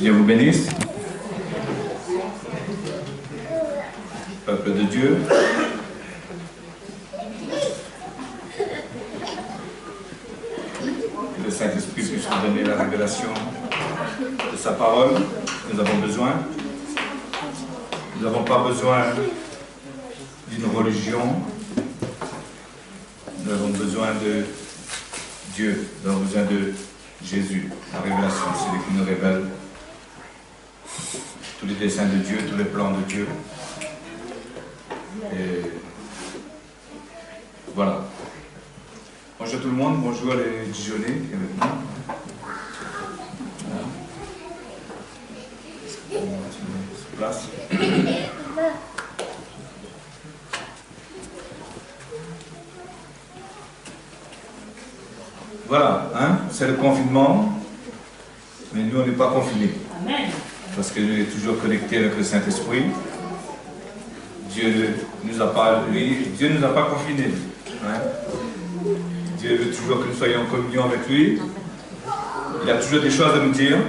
Seigneur vous bénisse. Peuple de Dieu. Que le Saint-Esprit puisse nous donner la révélation de sa parole. Nous avons besoin. Nous n'avons pas besoin d'une religion. Nous avons besoin de Dieu. Nous avons besoin de Jésus. La révélation, c'est lui qui nous révèle tous les desseins de Dieu, tous les plans de Dieu. Et voilà. Bonjour tout le monde, bonjour les Dijonnais qui sont avec nous. Place. Voilà, hein, c'est le confinement, mais nous on n'est pas confinés. Amen. Parce que nous sommes toujours connectés avec le Saint-Esprit. Dieu ne nous a pas confinés. Hein. Dieu veut toujours que nous soyons en communion avec lui. Il a toujours des choses à nous dire.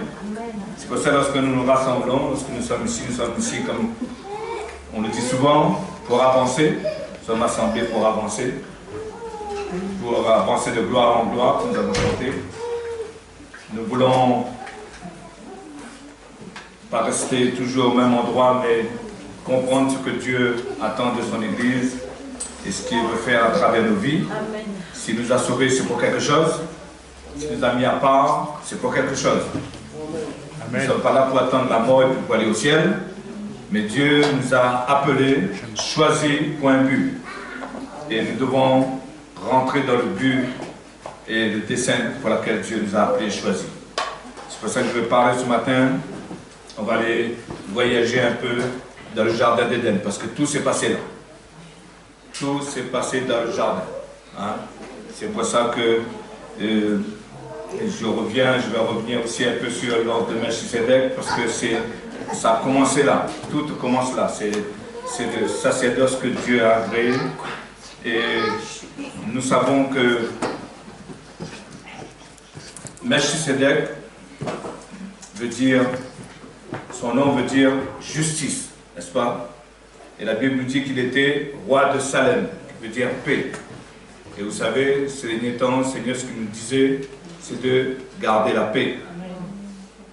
C'est pour ça que lorsque nous nous rassemblons, lorsque nous sommes ici comme on le dit souvent, pour avancer. Nous sommes assemblés pour avancer de gloire en gloire, comme nous avons chanté. Nous voulons pas rester toujours au même endroit, mais comprendre ce que Dieu attend de son Église et ce qu'il veut faire à travers nos vies. Amen. S'il nous a sauvés, c'est pour quelque chose. S'il nous a mis à part, c'est pour quelque chose. Amen. Nous ne sommes pas là pour attendre la mort et pour aller au ciel, mais Dieu nous a appelés, choisis pour un but. Et nous devons rentrer dans le but et le dessein pour lequel Dieu nous a appelés et choisis. C'est pour ça que je vais parler ce matin. On va aller voyager un peu dans le jardin d'Éden, parce que tout s'est passé là. Tout s'est passé dans le jardin. Hein? C'est pour ça que je vais revenir aussi un peu sur l'ordre de Melchisedec, parce que ça a commencé là. Tout commence là. C'est le sacerdoce que Dieu a créé. Et nous savons que Melchisedec veut dire, son nom veut dire justice, n'est-ce pas? Et la Bible nous dit qu'il était roi de Salem, qui veut dire paix. Et vous savez, ces derniers temps, le Seigneur, ce qu'il nous disait, c'est de garder la paix.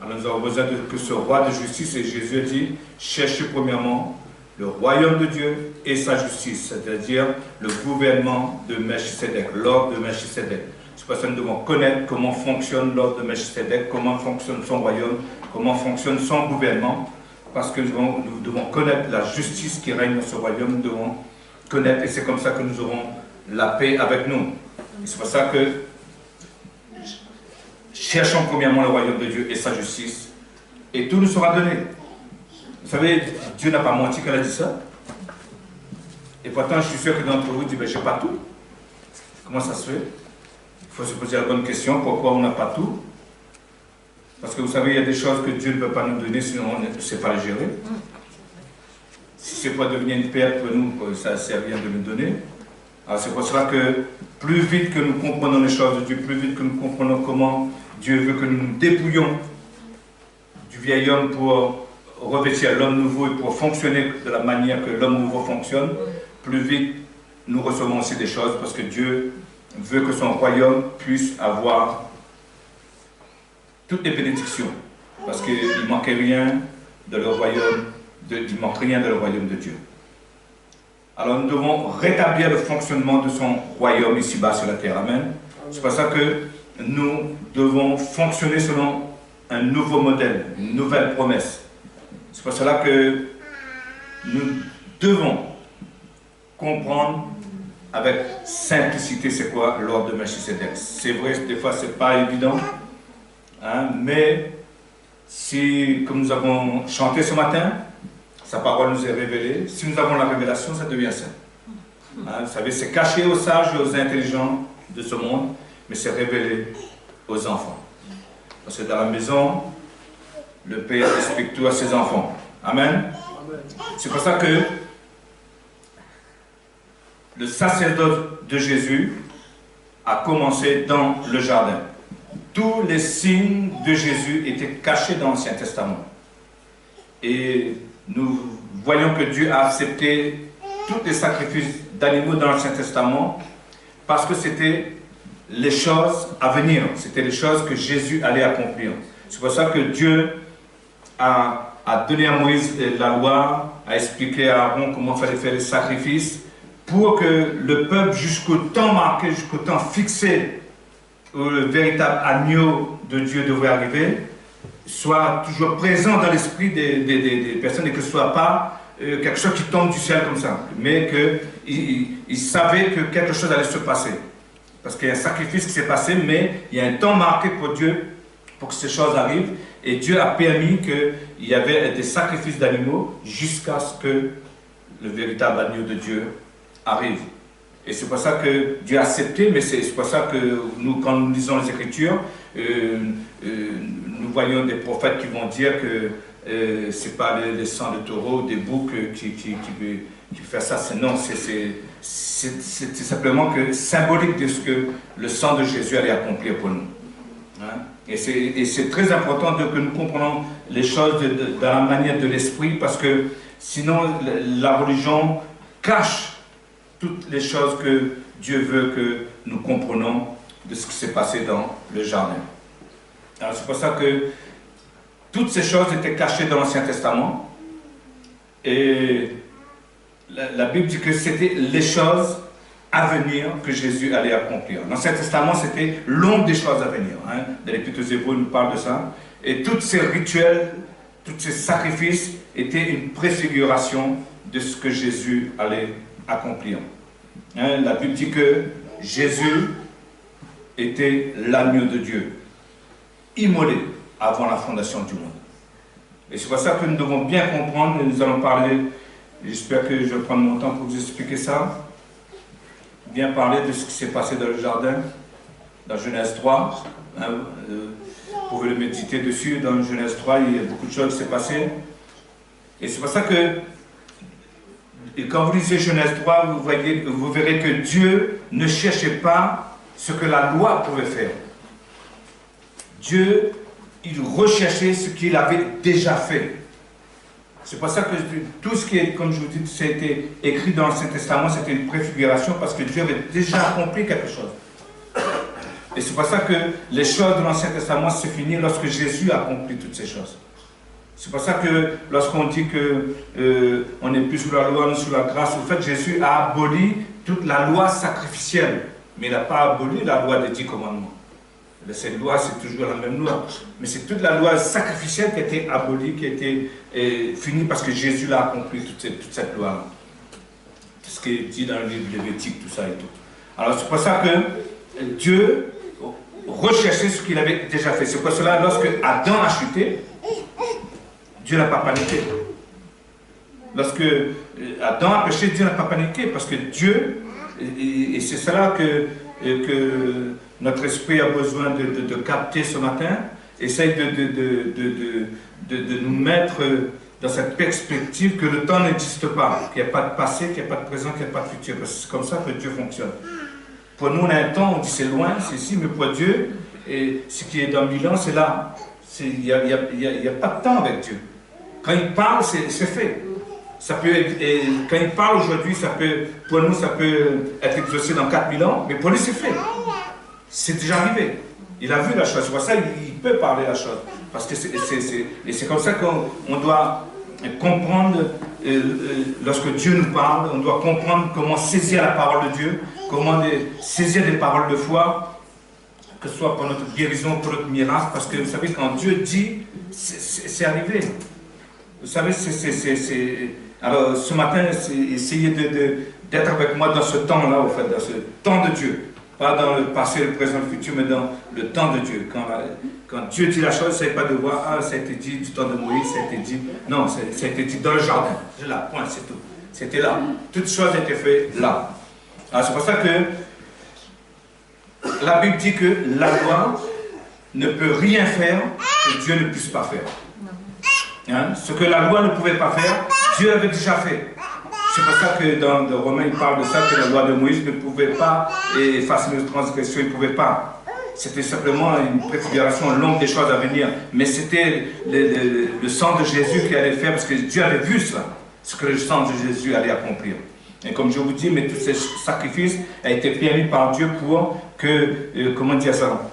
Alors nous avons besoin que ce roi de justice, et Jésus dit, cherchez premièrement le royaume de Dieu et sa justice, c'est-à-dire le gouvernement de Melchisedec, l'ordre de Melchisedec. C'est pour ça que nous devons connaître comment fonctionne l'ordre de Melchisedec, comment fonctionne son royaume, comment fonctionne son gouvernement, parce que nous devons connaître la justice qui règne dans ce royaume, nous devons connaître, et c'est comme ça que nous aurons la paix avec nous. C'est pour ça que cherchons premièrement le royaume de Dieu et sa justice, et tout nous sera donné. Vous savez, Dieu n'a pas menti quand il a dit ça. Et pourtant, je suis sûr que d'entre vous disent, je n'ai pas tout. Comment ça se fait? Il faut se poser la bonne question, pourquoi on n'a pas tout? Parce que vous savez, il y a des choses que Dieu ne peut pas nous donner, sinon on ne sait pas les gérer. Si c'est pour devenir une perte pour nous, ça ne sert à rien de nous donner. Alors c'est pour cela que plus vite que nous comprenons les choses de Dieu, plus vite que nous comprenons comment Dieu veut que nous nous dépouillions du vieil homme pour revêtir l'homme nouveau et pour fonctionner de la manière que l'homme nouveau fonctionne, plus vite nous recevons aussi des choses, parce que Dieu veut que son royaume puisse avoir toutes les bénédictions, parce qu'il ne manquait rien de le royaume, il manque rien de le royaume de Dieu. Alors nous devons rétablir le fonctionnement de son royaume ici-bas sur la terre. Amen. C'est pour ça que nous devons fonctionner selon un nouveau modèle, une nouvelle promesse. C'est pour cela que nous devons comprendre avec simplicité c'est quoi l'ordre de Melchisedec. C'est vrai, des fois c'est pas évident, hein, mais si, comme nous avons chanté ce matin, sa parole nous est révélée, si nous avons la révélation, ça devient simple. Hein, vous savez, c'est caché aux sages et aux intelligents de ce monde, mais c'est révélé aux enfants. Parce que dans la maison, le Père explique tout à ses enfants. Amen. C'est pour ça que le sacerdoce de Jésus a commencé dans le jardin. tous les signes de Jésus étaient cachés dans l'Ancien Testament. Et nous voyons que Dieu a accepté tous les sacrifices d'animaux dans l'Ancien Testament parce que c'était les choses à venir, c'était les choses que Jésus allait accomplir. C'est pour ça que Dieu a donné à Moïse la loi, a expliqué à Aaron comment il fallait faire les sacrifices pour que le peuple, jusqu'au temps marqué, jusqu'au temps fixé où le véritable agneau de Dieu devrait arriver, soit toujours présent dans l'esprit des personnes et que ce ne soit pas quelque chose qui tombe du ciel comme ça, mais qu'ils savaient que quelque chose allait se passer. Parce qu'il y a un sacrifice qui s'est passé, mais il y a un temps marqué pour Dieu pour que ces choses arrivent. Et Dieu a permis qu'il y avait des sacrifices d'animaux jusqu'à ce que le véritable agneau de Dieu arrive. Et c'est pour ça que Dieu a accepté, mais c'est pour ça que nous, quand nous lisons les Écritures, nous voyons des prophètes qui vont dire que ce n'est pas le sang de taureau, des boucs qui fait ça. Non, c'est simplement que symbolique de ce que le sang de Jésus allait accomplir pour nous. Hein? Et c'est très important que nous comprenions les choses dans la manière de l'esprit, parce que sinon la religion cache toutes les choses que Dieu veut que nous comprenions de ce qui s'est passé dans le jardin. Alors c'est pour ça que toutes ces choses étaient cachées dans l'Ancien Testament, et la Bible dit que c'était les choses à venir que Jésus allait accomplir. L'Ancien Testament, c'était l'ombre des choses à venir. Hein. Dans l'Épître aux Hébreux, il nous parle de ça. Et tous ces rituels, tous ces sacrifices étaient une préfiguration de ce que Jésus allait accomplir. Hein, la Bible dit que Jésus était l'agneau de Dieu, immolé avant la fondation du monde. Et c'est pour ça que nous devons bien comprendre, et nous allons parler, j'espère que je vais prendre mon temps pour vous expliquer ça, bien parler de ce qui s'est passé dans le jardin, dans Genèse 3. Hein, vous pouvez le méditer dessus, dans Genèse 3, il y a beaucoup de choses qui s'est passé. Et c'est pour ça que, et quand vous lisez Genèse 3, vous verrez que Dieu ne cherchait pas ce que la loi pouvait faire. Dieu, il recherchait ce qu'il avait déjà fait. C'est pour ça que tout ce qui est, comme je vous dis, ça a été écrit dans l'Ancien Testament, c'était une préfiguration parce que Dieu avait déjà accompli quelque chose. Et c'est pour ça que les choses de l'Ancien Testament se finissent lorsque Jésus a accompli toutes ces choses. C'est pour ça que lorsqu'on dit qu'on n'est plus sous la loi, mais sous la grâce, en fait, Jésus a aboli toute la loi sacrificielle, mais il n'a pas aboli la loi des 10 commandements. Cette loi, c'est toujours la même loi. Mais c'est toute la loi sacrificielle qui a été abolie, qui a été finie parce que Jésus l'a accompli, toute cette loi-là. Tout ce qui est dit dans le livre Lévitique, tout ça et tout. Alors c'est pour ça que Dieu recherchait ce qu'il avait déjà fait. C'est pour cela, lorsque Adam a chuté, Dieu n'a pas paniqué. Lorsque Adam a péché, Dieu n'a pas paniqué. Parce que Dieu, et c'est cela que notre esprit a besoin de capter ce matin, essaye de nous mettre dans cette perspective que le temps n'existe pas, qu'il n'y a pas de passé, qu'il n'y a pas de présent, qu'il n'y a pas de futur. C'est comme ça que Dieu fonctionne. Pour nous, on a un temps, on dit c'est loin, c'est ici, mais pour Dieu, et ce qui est dans 1000 ans, c'est là. Il n'y a pas de temps avec Dieu. Quand il parle, c'est fait. Ça peut être, et quand il parle aujourd'hui, pour nous, ça peut être exaucé dans 4000 ans, mais pour lui, c'est fait. C'est déjà arrivé. Il a vu la chose. C'est pour ça qu'il peut parler la chose. Parce que c'est comme ça qu'on doit comprendre, lorsque Dieu nous parle, on doit comprendre comment saisir la parole de Dieu, comment saisir des paroles de foi, que ce soit pour notre guérison, pour notre miracle. Parce que vous savez, quand Dieu dit, c'est arrivé. Vous savez, alors ce matin, essayez d'être avec moi dans ce temps-là, au fait, dans ce temps de Dieu. Pas dans le passé, le présent, le futur, mais dans le temps de Dieu. Quand Dieu dit la chose, ça n'est pas de voir, ah, ça a été dit du temps de Moïse, ça a été dit. Non, ça a été dit dans le jardin. C'est là, point, c'est tout. C'était là. Toutes choses étaient faites là. Alors c'est pour ça que la Bible dit que la loi ne peut rien faire que Dieu ne puisse pas faire. Hein? Ce que la loi ne pouvait pas faire, Dieu avait déjà fait. C'est pour ça que dans Romains, il parle de ça, que la loi de Moïse ne pouvait pas effacer nos transgressions, il ne pouvait pas. c'était simplement une préfiguration longue des choses à venir, mais c'était le sang de Jésus qui allait faire, parce que Dieu avait vu cela, ce que le sang de Jésus allait accomplir. Et comme je vous dis, mais tous ces sacrifices ont été permis par Dieu pour que, comment dire ça,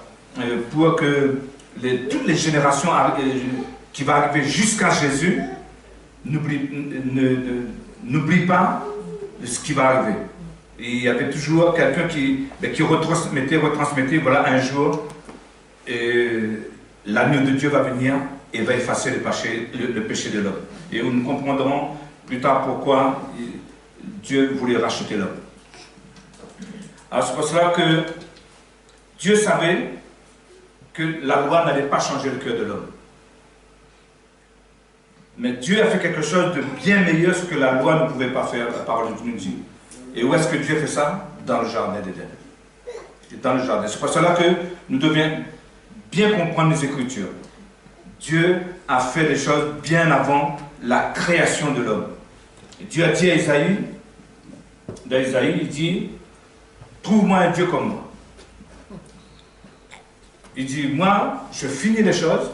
pour que toutes les générations qui vont arriver jusqu'à Jésus n'oublient pas ce qui va arriver. Et il y avait toujours quelqu'un qui retransmettait, voilà, un jour, l'agneau de Dieu va venir et va effacer le péché de l'homme. Et nous comprendrons plus tard pourquoi Dieu voulait racheter l'homme. Alors c'est pour cela que Dieu savait que la loi n'allait pas changer le cœur de l'homme. Mais Dieu a fait quelque chose de bien meilleur, ce que la loi ne pouvait pas faire, la parole nous dit. Et où est-ce que Dieu fait ça? Dans le jardin d'Éden. Dans le jardin. C'est pour cela que nous devons bien comprendre les Écritures. Dieu a fait les choses bien avant la création de l'homme. Dieu a dit à Isaïe, dans Isaïe, il dit, trouve-moi un Dieu comme moi. Il dit, moi, je finis les choses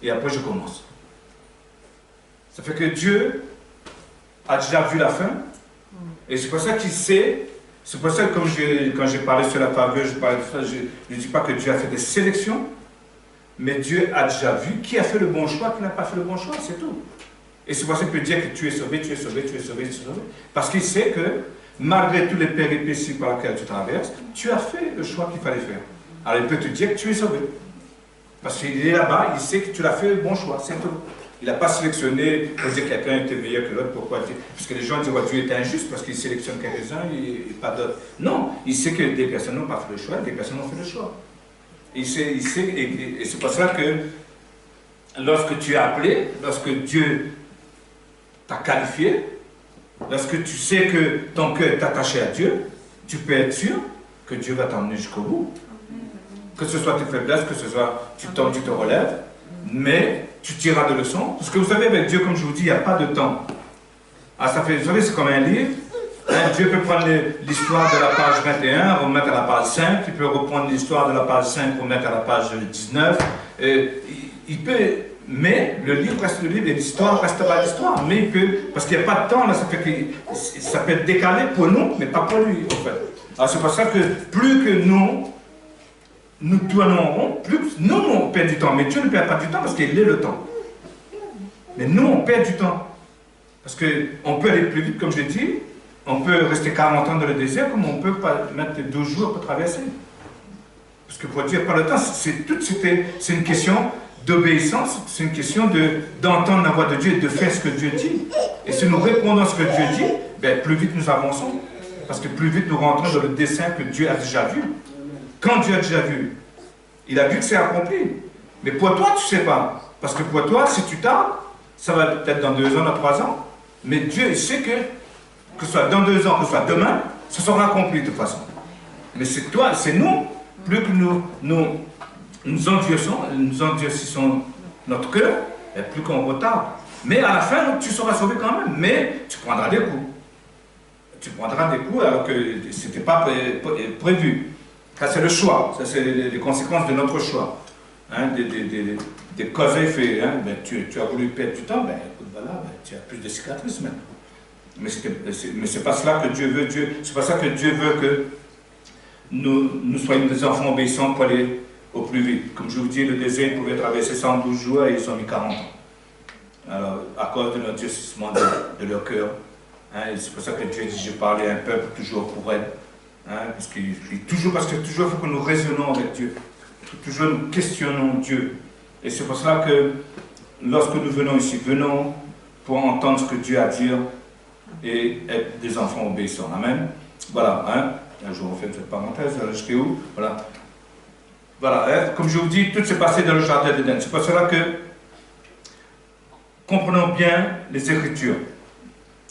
et après je commence. Ça fait que Dieu a déjà vu la fin. Et c'est pour ça qu'il sait, c'est pour ça que quand j'ai parlé sur la faveur, je ne dis pas que Dieu a fait des sélections, mais Dieu a déjà vu qui a fait le bon choix, qui n'a pas fait le bon choix, c'est tout. Et c'est pour ça qu'il peut dire que tu es sauvé, tu es sauvé, tu es sauvé, tu es sauvé. Parce qu'il sait que, malgré tous les péripéties par lesquelles tu traverses, tu as fait le choix qu'il fallait faire. Alors il peut te dire que tu es sauvé. Parce qu'il est là-bas, il sait que tu l'as fait le bon choix, c'est tout. Il n'a pas sélectionné pour dire que quelqu'un était meilleur que l'autre. Pourquoi? Parce que les gens disent que Dieu est injuste parce qu'il sélectionne quelques-uns et pas d'autres. Non, il sait que des personnes n'ont pas fait le choix, des personnes ont fait le choix. Il sait, et c'est pour cela que lorsque tu es appelé, lorsque Dieu t'a qualifié, lorsque tu sais que ton cœur est attaché à Dieu, tu peux être sûr que Dieu va t'emmener jusqu'au bout. Que ce soit tes faiblesses, que ce soit tu tombes, tu te relèves, mais tu tireras des leçons. Parce que vous savez, avec Dieu, comme je vous dis, il n'y a pas de temps. Ah, ça fait, vous savez, c'est comme un livre. Hein, Dieu peut prendre l'histoire de la page 21, remettre à la page 5. Il peut reprendre l'histoire de la page 5, remettre à la page 19. Il peut, mais le livre reste le livre et l'histoire restera l'histoire. Mais il peut, parce qu'il n'y a pas de temps, là, ça fait que ça peut être décalé pour nous, mais pas pour lui, en fait. Alors c'est pour ça que plus que nous tournons en rond, plus nous, on perd du temps. Mais Dieu ne perd pas du temps parce qu'il est le temps. Mais nous, on perd du temps. Parce qu'on peut aller plus vite, comme je l'ai dit. On peut rester 40 ans dans le désert, comme on peut pas mettre 12 jours pour traverser. Parce que pour dire pas le temps, c'est une question d'obéissance, c'est une question d'entendre la voix de Dieu et de faire ce que Dieu dit. Et si nous répondons à ce que Dieu dit, ben, plus vite nous avançons. Parce que plus vite nous rentrons dans le dessein que Dieu a déjà vu. Quand Dieu a déjà vu, il a vu que c'est accompli. Mais pour toi, tu ne sais pas. Parce que pour toi, si tu tardes, ça va peut-être dans 2 ans, dans 3 ans. Mais Dieu, il sait que ce soit dans 2 ans, que ce soit demain, ça sera accompli de toute façon. Mais c'est toi, c'est nous. Plus que nous endurcissons notre cœur, et plus qu'on retarde. Mais à la fin, tu seras sauvé quand même. Mais tu prendras des coups. Tu prendras des coups alors que ce n'était pas prévu. Ça, c'est le choix. Ça, c'est les conséquences de notre choix. Hein, des causes à effet. Hein. Ben, tu as voulu perdre du temps, ben, écoute, voilà, ben, tu as plus de cicatrices maintenant. Mais c'est pas cela que Dieu veut. C'est pas ça que Dieu veut que nous soyons des enfants obéissants pour aller au plus vite. Comme je vous dis, le désert pouvait traverser 112 jours et ils ont mis 40 ans. Alors, à cause de l'endurcissement de leur cœur. Hein, c'est pour ça que Dieu dit, je parlais à un peuple toujours pour elle. Hein, parce que toujours il faut que nous raisonnons avec Dieu. Toujours nous questionnons Dieu. Et c'est pour cela que lorsque nous venons ici, venons pour entendre ce que Dieu a à dire et être des enfants obéissants. Amen. Voilà. Hein. Je vous refais cette parenthèse. J'étais où? Voilà. Voilà. Hein. Comme je vous dis, tout s'est passé dans le jardin d'Éden. C'est pour cela que comprenons bien les Écritures.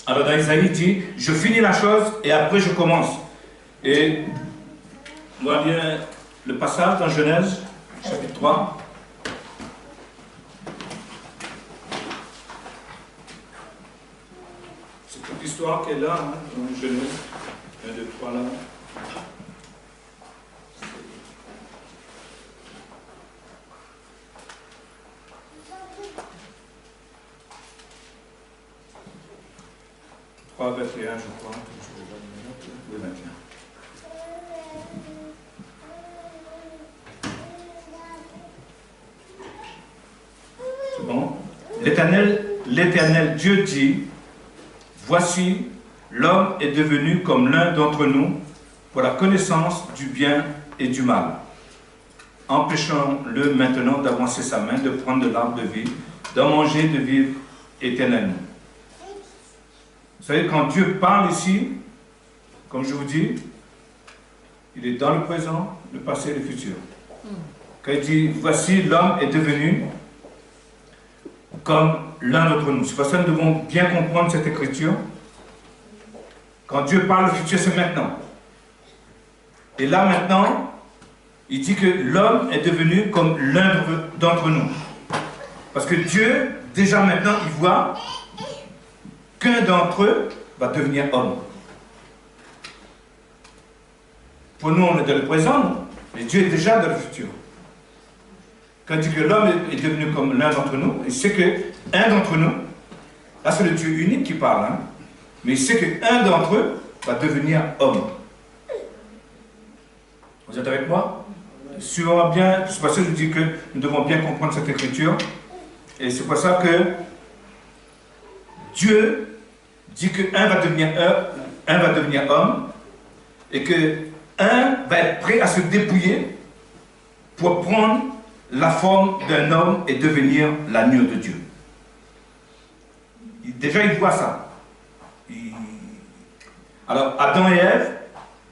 Alors dans Isaïe, il dit, je finis la chose et après je commence. Et on va lire le passage dans Genèse, chapitre 3. C'est toute l'histoire qui est là, hein, dans Genèse 1, 2, 3 là. 3, 21, je crois. Le 21. C'est bon? L'Éternel Dieu dit, voici, l'homme est devenu comme l'un d'entre nous pour la connaissance du bien et du mal. Empêchons-le maintenant d'avancer sa main, de prendre de l'arbre de vie, d'en manger, de vivre éternellement. Vous savez, quand Dieu parle ici, comme je vous dis, il est dans le présent, le passé et le futur. Quand il dit, voici, l'homme est devenu comme l'un d'entre nous. C'est pour ça que nous devons bien comprendre cette écriture. Quand Dieu parle, le futur, c'est maintenant. Et là, maintenant, il dit que l'homme est devenu comme l'un d'entre nous. Parce que Dieu, déjà maintenant, il voit qu'un d'entre eux va devenir homme. Pour nous, on est dans le présent, mais Dieu est déjà dans le futur. Quand il dit que l'homme est devenu comme l'un d'entre nous, il sait qu'un d'entre nous, là c'est le Dieu unique qui parle, hein, mais il sait qu'un d'entre eux va devenir homme. Vous êtes avec moi? Suivons bien, c'est pour ça que je dis que nous devons bien comprendre cette écriture. Et c'est pour ça que Dieu dit qu'un va devenir homme et qu'un va être prêt à se dépouiller pour prendre la forme d'un homme et devenir l'agneau de Dieu. Déjà, il voit ça. Alors, Adam et Ève,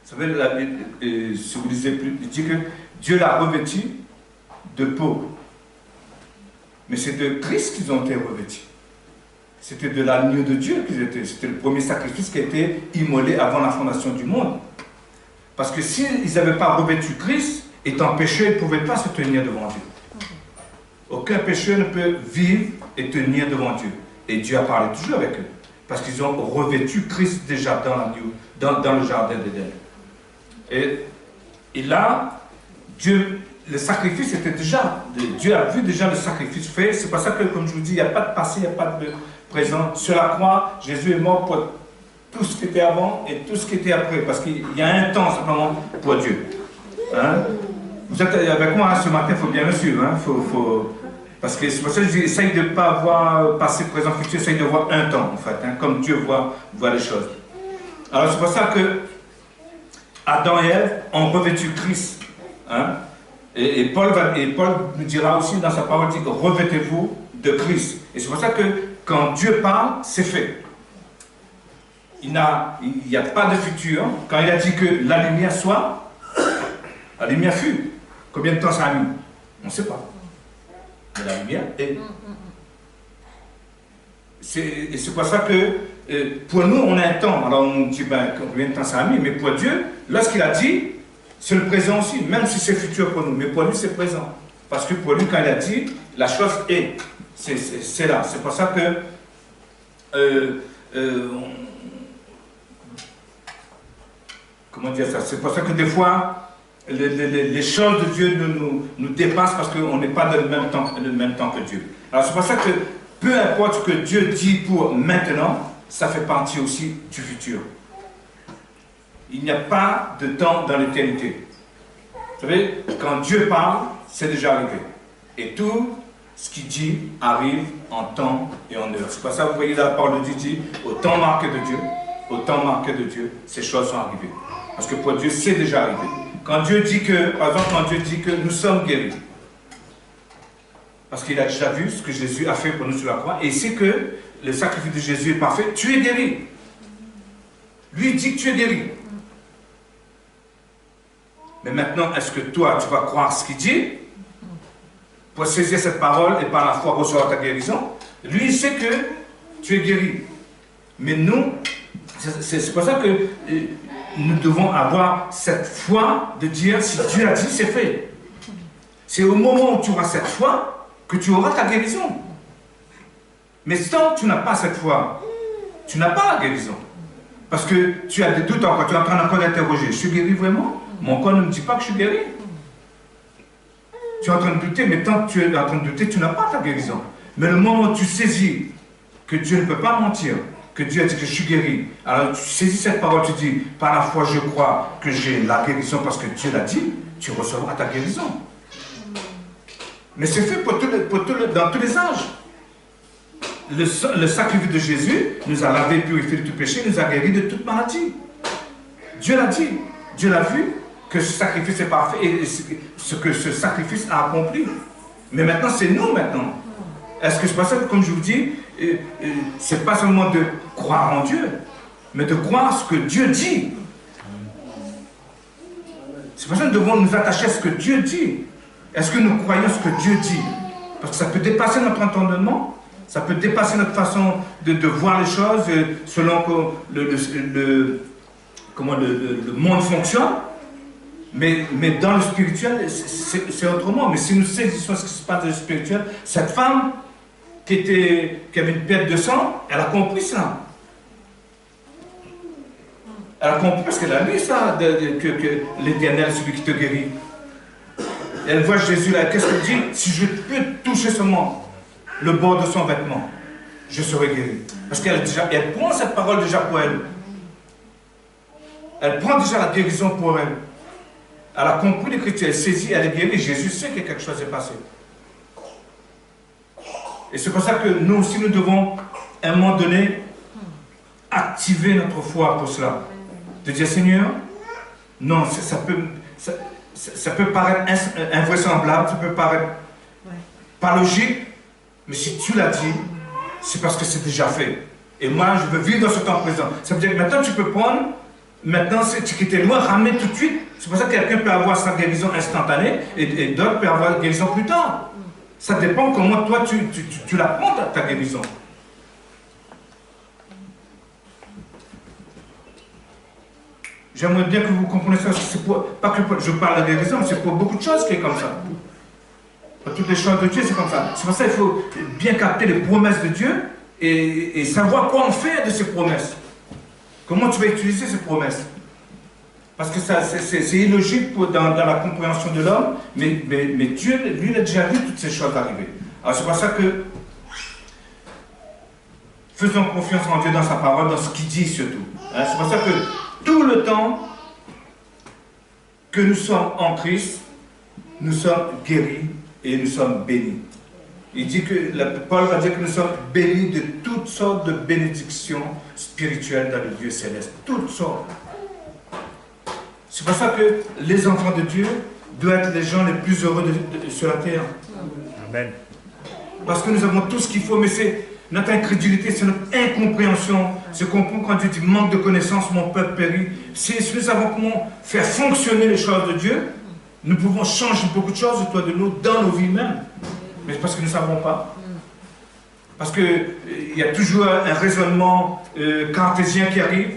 vous savez, si vous lisez plus, il dit que Dieu l'a revêtu de peau. Mais c'est de Christ qu'ils ont été revêtus. C'était de l'agneau de Dieu qu'ils étaient. C'était le premier sacrifice qui a été immolé avant la fondation du monde. Parce que s'ils n'avaient pas revêtu Christ, étant pécheur, ils ne pouvaient pas se tenir devant Dieu. Aucun pécheur ne peut vivre et tenir devant Dieu. Et Dieu a parlé toujours avec eux. Parce qu'ils ont revêtu Christ déjà dans l'agneau, dans le jardin d'Éden. Et là, Dieu, le sacrifice était déjà, Dieu a vu déjà le sacrifice fait. C'est pour ça que, comme je vous dis, il n'y a pas de passé, il n'y a pas de présent. Sur la croix, Jésus est mort pour tout ce qui était avant et tout ce qui était après. Parce qu'il y a un temps simplement pour Dieu. Hein? Vous êtes avec moi hein, ce matin, il faut bien le suivre. Hein? Parce que c'est pour ça que j'essaye de ne pas voir passé, présent, futur, j'essaye de voir un temps en fait, hein, comme Dieu voit les choses. Alors c'est pour ça que Adam et Ève ont revêtu Christ. Hein? Et Paul nous dira aussi dans sa parole, dit revêtez-vous de Christ. Et c'est pour ça que quand Dieu parle, c'est fait. Il n'y a pas de futur. Quand il a dit que la lumière soit, la lumière fut. Combien de temps ça a mis? On ne sait pas. Mais la lumière est. Et c'est pour ça que pour nous, on a un temps. Alors on dit, ben, combien de temps ça a mis? Mais pour Dieu, lorsqu'il a dit, c'est le présent aussi, même si c'est futur pour nous. Mais pour lui, c'est présent. Parce que pour lui, quand il a dit, la chose est. C'est là. C'est pour ça que. Comment dire ça? C'est pour ça que des fois, les choses de Dieu nous dépassent parce qu'on n'est pas dans le même temps que Dieu. Alors c'est pour ça que peu importe ce que Dieu dit pour maintenant, ça fait partie aussi du futur. Il n'y a pas de temps dans l'éternité. Vous savez, quand Dieu parle, c'est déjà arrivé. Et tout ce qu'il dit arrive en temps et en heure. C'est pour ça que vous voyez la parole de Dieu dit, au temps marqué de Dieu, ces choses sont arrivées. Parce que pour Dieu, c'est déjà arrivé. Quand Dieu dit que, par exemple, quand Dieu dit que nous sommes guéris, parce qu'il a déjà vu ce que Jésus a fait pour nous sur la croix, et il sait que le sacrifice de Jésus est parfait, tu es guéri. Lui dit que tu es guéri. Mais maintenant, est-ce que toi, tu vas croire ce qu'il dit pour saisir cette parole et par la foi recevoir ta guérison? Lui, il sait que tu es guéri. Mais nous, c'est pour ça que nous devons avoir cette foi de dire, si Dieu a dit, c'est fait. C'est au moment où tu auras cette foi que tu auras ta guérison. Mais tant que tu n'as pas cette foi, tu n'as pas la guérison. Parce que tu as des doutes encore, tu es en train encore d'interroger. Je suis guéri vraiment? Mon corps ne me dit pas que je suis guéri. Tu es en train de douter, mais tant que tu es en train de douter, tu n'as pas ta guérison. Mais le moment où tu saisis que Dieu ne peut pas mentir, que Dieu a dit que je suis guéri. Alors tu saisis cette parole, tu dis, par la foi je crois que j'ai la guérison parce que Dieu l'a dit, tu recevras ta guérison. Mais c'est fait dans tous les âges. Le sacrifice de Jésus nous a lavé, purifié de tout péché, nous a guéri de toute maladie. Dieu l'a dit, Dieu l'a vu, que ce sacrifice est parfait et ce que ce sacrifice a accompli. Mais maintenant, c'est nous maintenant. Est-ce que c'est pas ça, comme je vous dis, c'est pas seulement de croire en Dieu, mais de croire ce que Dieu dit. C'est pour ça que nous devons nous attacher à ce que Dieu dit. Est-ce que nous croyons ce que Dieu dit? Parce que ça peut dépasser notre entendement, ça peut dépasser notre façon de voir les choses selon comment le monde fonctionne. Mais dans le spirituel, c'est autrement. Mais si nous saisissons ce qui se passe dans le spirituel, cette femme qui avait une perte de sang, elle a compris ça. Elle a compris parce qu'elle a lu ça, que l'Éternel, celui qui te guérit. Et elle voit Jésus là, qu'est-ce qu'elle dit? Si je peux toucher seulement le bord de son vêtement, je serai guéri. Parce qu'elle prend cette parole déjà pour elle. Elle prend déjà la guérison pour elle. Elle a compris l'écriture, elle saisit, elle est guérie. Jésus sait que quelque chose est passé. Et c'est pour ça que nous aussi, nous devons, à un moment donné, activer notre foi pour cela. De dire, Seigneur, non, ça peut paraître invraisemblable, ça peut paraître pas logique, mais si tu l'as dit, c'est parce que c'est déjà fait. Et moi, je veux vivre dans ce temps présent. Ça veut dire que maintenant, tu peux prendre, maintenant, ce qui était loin, ramener tout de suite. C'est pour ça que quelqu'un peut avoir sa guérison instantanée et d'autres peuvent avoir la guérison plus tard. Ça dépend comment toi, tu la prends, ta guérison. J'aimerais bien que vous compreniez ça. Pas que je parle de guérison, mais c'est pour beaucoup de choses qui est comme ça. Pour toutes les choses de Dieu, c'est comme ça. C'est pour ça qu'il faut bien capter les promesses de Dieu et savoir quoi en faire de ces promesses. Comment tu vas utiliser ces promesses? Parce que c'est illogique dans la compréhension de l'homme, mais Dieu, lui, il a déjà vu toutes ces choses arriver. Alors c'est pour ça que faisons confiance en Dieu dans sa parole, dans ce qu'il dit surtout. Hein, c'est pour ça que tout le temps que nous sommes en Christ, nous sommes guéris et nous sommes bénis. Il dit que, Paul va dire que nous sommes bénis de toutes sortes de bénédictions spirituelles dans le Dieu céleste. Toutes sortes. C'est pour ça que les enfants de Dieu doivent être les gens les plus heureux sur la terre. Amen. Parce que nous avons tout ce qu'il faut, mais c'est notre incrédulité, c'est notre incompréhension. C'est comprendre quand Dieu dit manque de connaissance, mon peuple périt. Si nous savons comment faire fonctionner les choses de Dieu, nous pouvons changer beaucoup de choses autour de nous, dans nos vies même. Mais parce que nous ne savons pas. Parce qu'il y a toujours un raisonnement cartésien qui arrive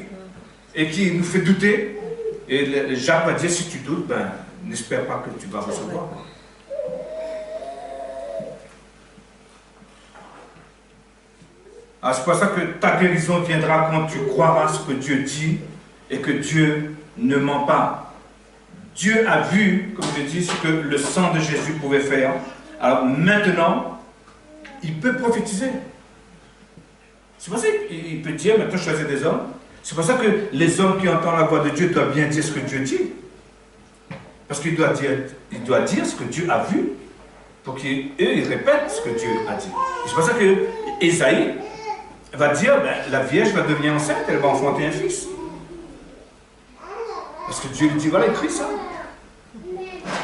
et qui nous fait douter. Et Jacques va dire, si tu doutes, ben, n'espère pas que tu vas recevoir. Alors c'est pour ça que ta guérison viendra quand tu croiras ce que Dieu dit et que Dieu ne ment pas. Dieu a vu, comme je dis, ce que le sang de Jésus pouvait faire. Alors maintenant, il peut prophétiser. C'est pour ça qu'il peut dire, maintenant choisir des hommes. C'est pour ça que les hommes qui entendent la voix de Dieu doivent bien dire ce que Dieu dit. Parce qu'il doit dire ce que Dieu a vu pour qu'ils répètent ce que Dieu a dit. C'est pour ça que Ésaïe va dire, ben, la Vierge va devenir enceinte, elle va enfanter un fils. Parce que Dieu lui dit, voilà, écris ça.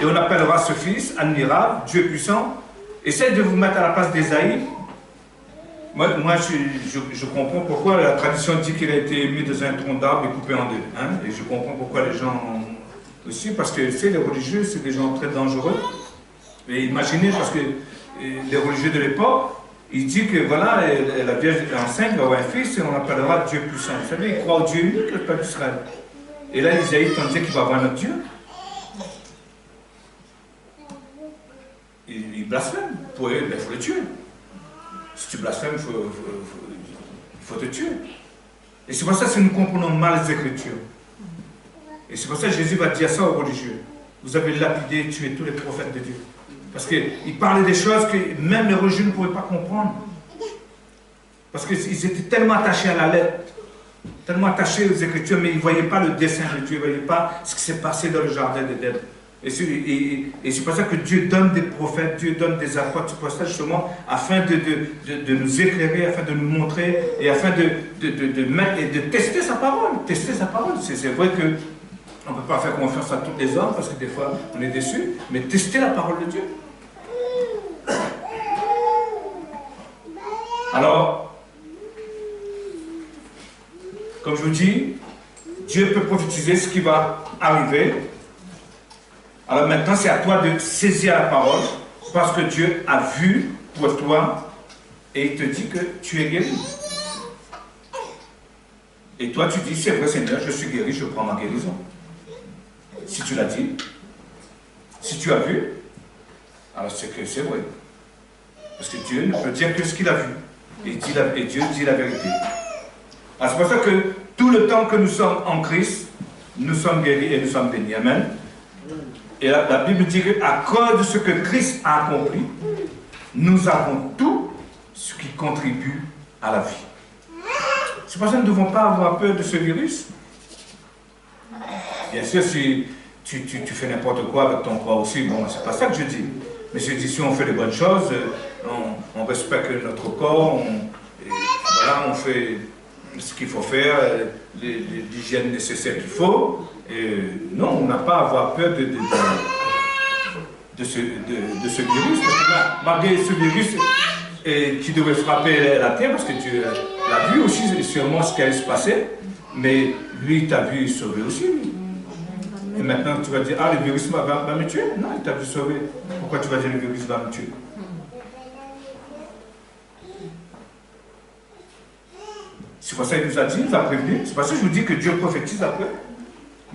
Et on appellera ce fils admirable, Dieu puissant. Essayez de vous mettre à la place d'Ésaïe. Moi je comprends pourquoi la tradition dit qu'il a été mis dans un tronc d'arbre et coupé en deux. Hein? Et je comprends pourquoi les gens aussi, parce que les religieux, c'est des gens très dangereux. Et imaginez, parce que les religieux de l'époque, ils disent que voilà, la Vierge est enceinte, va avoir un fils et on l'appellera Dieu puissant. Vous savez, ils croient au Dieu unique, le peuple d'Israël. Et là, Isaïe tente de dire qu'il va avoir notre Dieu. Il blasphème. Pour eux, il faut le tuer. Si tu blasphèmes, il faut te tuer. Et c'est pour ça que nous comprenons mal les Écritures. Et c'est pour ça que Jésus va dire ça aux religieux. Vous avez lapidé, tué tous les prophètes de Dieu. Parce qu'il parlait des choses que même les religieux ne pouvaient pas comprendre. Parce qu'ils étaient tellement attachés à la lettre, tellement attachés aux Écritures, mais ils ne voyaient pas le dessein de Dieu, ils ne voyaient pas ce qui s'est passé dans le jardin d'Éden. Et c'est pour ça que Dieu donne des prophètes, Dieu donne des apôtres, c'est pour ça justement, afin de nous éclairer, afin de nous montrer, et afin de mettre et de tester sa parole. Tester sa parole. C'est vrai qu'on ne peut pas faire confiance à tous les hommes, parce que des fois on est déçus, mais tester la parole de Dieu. Alors, comme je vous dis, Dieu peut prophétiser ce qui va arriver. Alors maintenant, c'est à toi de saisir la parole, parce que Dieu a vu pour toi, et il te dit que tu es guéri. Et toi, tu dis, c'est vrai Seigneur, je suis guéri, je prends ma guérison. Si tu l'as dit, si tu as vu, alors c'est que c'est vrai. Parce que Dieu ne peut dire que ce qu'il a vu. Et Dieu dit la vérité. Alors c'est pour ça que tout le temps que nous sommes en Christ, nous sommes guéris et nous sommes bénis. Amen. Et la Bible dit qu'à cause de ce que Christ a accompli, nous avons tout ce qui contribue à la vie. C'est pour ça que nous ne devons pas avoir peur de ce virus. Bien sûr, si tu fais n'importe quoi avec ton corps aussi, bon, c'est pas ça que je dis. Mais je dis, si on fait de bonnes choses, on respecte notre corps, voilà, on fait ce qu'il faut faire, l'hygiène nécessaire qu'il faut. Et non, on n'a pas à avoir peur de ce virus. Parce que malgré ce virus qui devrait frapper la terre, parce que Dieu l'a vu aussi, sûrement ce qui allait se passer, mais lui, il t'a vu sauver aussi. Et maintenant, tu vas dire, ah, le virus va me tuer. Non, il t'a vu sauver. Pourquoi tu vas dire, le virus va me tuer? C'est pour ça qu'il nous a dit, il nous a prévenu. C'est pour ça que je vous dis que Dieu prophétise après.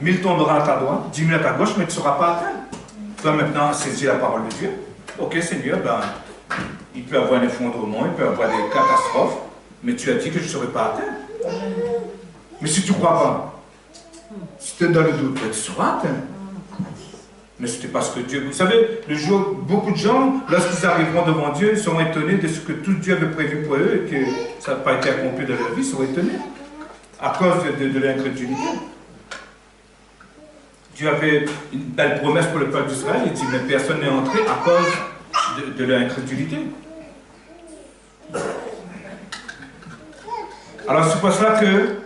1000 tombera à ta droite, 10 000 à ta gauche, mais tu ne seras pas atteint. Toi maintenant, saisis la parole de Dieu. Ok Seigneur, ben, il peut y avoir un effondrement, il peut y avoir des catastrophes, mais tu as dit que je ne serai pas atteint. Mais si tu ne crois pas, si tu es dans le doute, ben, tu seras atteint. Mais ce n'est pas ce que Dieu... Vous savez, le jour, beaucoup de gens, lorsqu'ils arriveront devant Dieu, ils seront étonnés de ce que tout Dieu avait prévu pour eux et que ça n'a pas été accompli dans leur vie, ils seront étonnés à cause de l'incrédulité. Dieu avait une belle promesse pour le peuple d'Israël, il dit, mais personne n'est entré à cause de leur incrédulité. Alors c'est pour cela que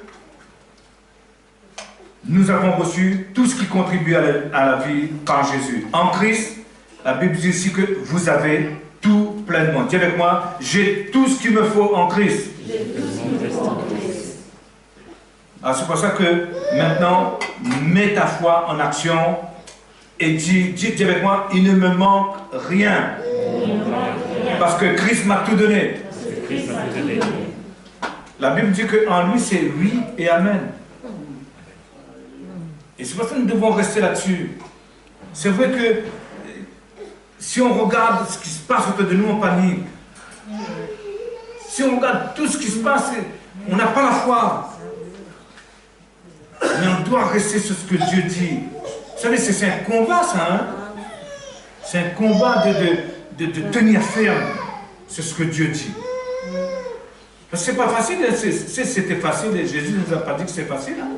nous avons reçu tout ce qui contribue à la vie par Jésus. En Christ, la Bible dit ici que vous avez tout pleinement. Dis avec moi, j'ai tout ce qu'il me faut en Christ. Alors c'est pour ça que maintenant, mets ta foi en action et dis avec moi, il ne me manque rien. Parce que Christ m'a tout donné. La Bible dit qu'en lui, c'est oui et amen. Et c'est pour ça que nous devons rester là-dessus. C'est vrai que si on regarde ce qui se passe autour de nous, on panique. Si on regarde tout ce qui se passe, on n'a pas la foi. Mais on doit rester sur ce que Dieu dit. Vous savez, c'est un combat, ça. Hein? C'est un combat de tenir ferme sur ce que Dieu dit. Parce que c'est pas facile. C'était facile. Et Jésus ne nous a pas dit que c'est facile. Hein?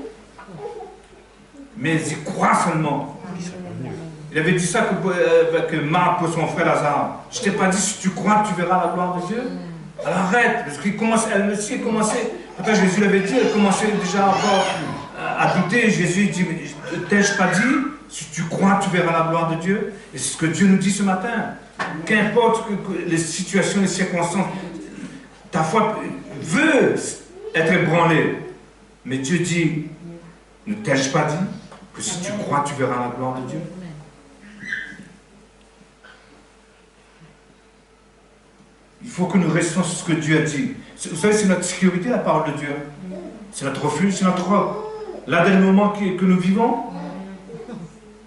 Mais il croit seulement. Il avait dit ça que Marc pour son frère Lazare. Je ne t'ai pas dit, si tu crois, tu verras la gloire de Dieu. Alors arrête, parce qu'il commençait, elle aussi commençait. Pourtant Jésus l'avait dit, elle commençait déjà encore à douter. Jésus dit, mais t'ai-je pas dit, si tu crois, tu verras la gloire de Dieu. Et c'est ce que Dieu nous dit ce matin. Qu'importe les situations, les circonstances, ta foi veut être ébranlée. Mais Dieu dit, ne t'ai-je pas dit que si tu crois, tu verras la gloire de Dieu. Il faut que nous restions sur ce que Dieu a dit. Vous savez, c'est notre sécurité, la parole de Dieu. C'est notre refuge, c'est notre roc. Là, dans le moment que nous vivons,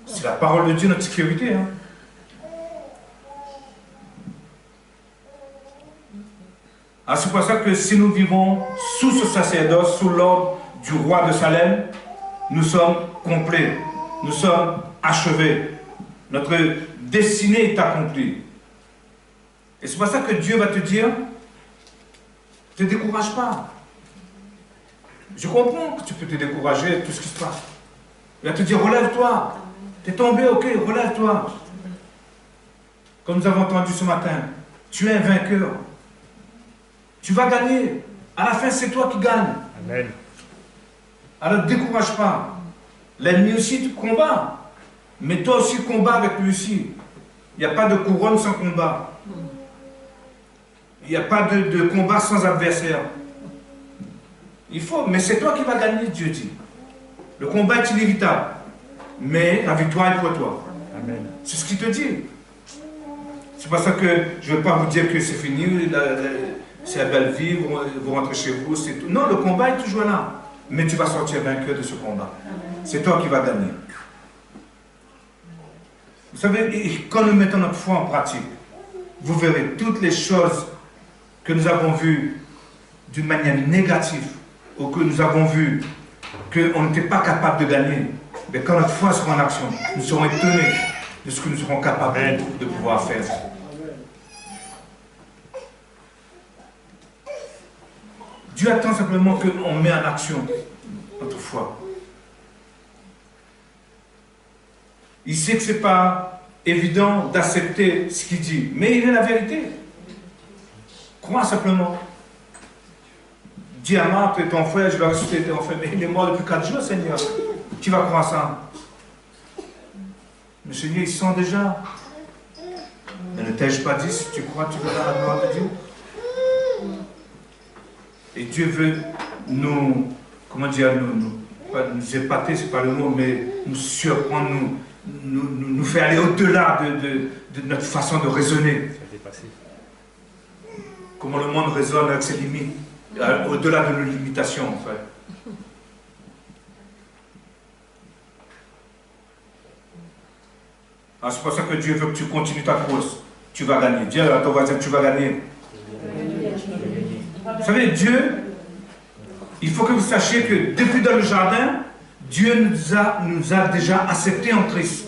c'est la parole de Dieu, notre sécurité. Hein. Alors, c'est pour ça que si nous vivons sous ce sacerdoce, sous l'ordre du roi de Salem, nous sommes complets. Nous sommes achevés. Notre destinée est accomplie. Et c'est pour ça que Dieu va te dire, Ne te décourage pas. Je comprends que tu peux te décourager avec tout ce qui se passe. Il va te dire, relève-toi. Tu es tombé, ok, relève-toi. Comme nous avons entendu ce matin, tu es un vainqueur. Tu vas gagner. À la fin, c'est toi qui gagnes. Amen. Alors ne décourage pas. L'ennemi aussi tu combats. Mais toi aussi combats avec lui aussi. Il n'y a pas de couronne sans combat. Il n'y a pas de combat sans adversaire. Il faut, mais c'est toi qui vas gagner, Dieu dit. Le combat est inévitable. Mais la victoire est pour toi. Amen. C'est ce qu'il te dit. C'est pas ça que je ne veux pas vous dire que c'est fini, c'est la belle vie, vous rentrez chez vous, c'est tout. Non, le combat est toujours là. Mais tu vas sortir vainqueur de ce combat. C'est toi qui vas gagner. Vous savez, quand nous mettons notre foi en pratique, vous verrez toutes les choses que nous avons vues d'une manière négative, ou que nous avons vues qu'on n'était pas capable de gagner. Mais quand notre foi sera en action, nous serons étonnés de ce que nous serons capables de pouvoir faire. Dieu attend simplement qu'on met en action notre foi. Il sait que ce n'est pas évident d'accepter ce qu'il dit, mais il est la vérité. Crois simplement. Dis à Marc, ton frère, je vais ressusciter ton frère, mais il est mort depuis 4 jours, Seigneur. Tu vas croire ça. Le Seigneur, il sent déjà. Mais ne t'ai-je pas dit, si tu crois, tu verras la gloire de Dieu. Et Dieu veut nous, comment dire, nous épater, c'est pas le mot, mais nous surprendre, nous faire aller au-delà de notre façon de raisonner. Comment le monde raisonne avec ses limites, au-delà de nos limitations, en fait. Ah, c'est pour ça que Dieu veut que tu continues ta course. Tu vas gagner. Dis à ton voisin, tu vas gagner. Vous savez, Dieu, il faut que vous sachiez que depuis dans le jardin, Dieu nous a déjà acceptés en Christ.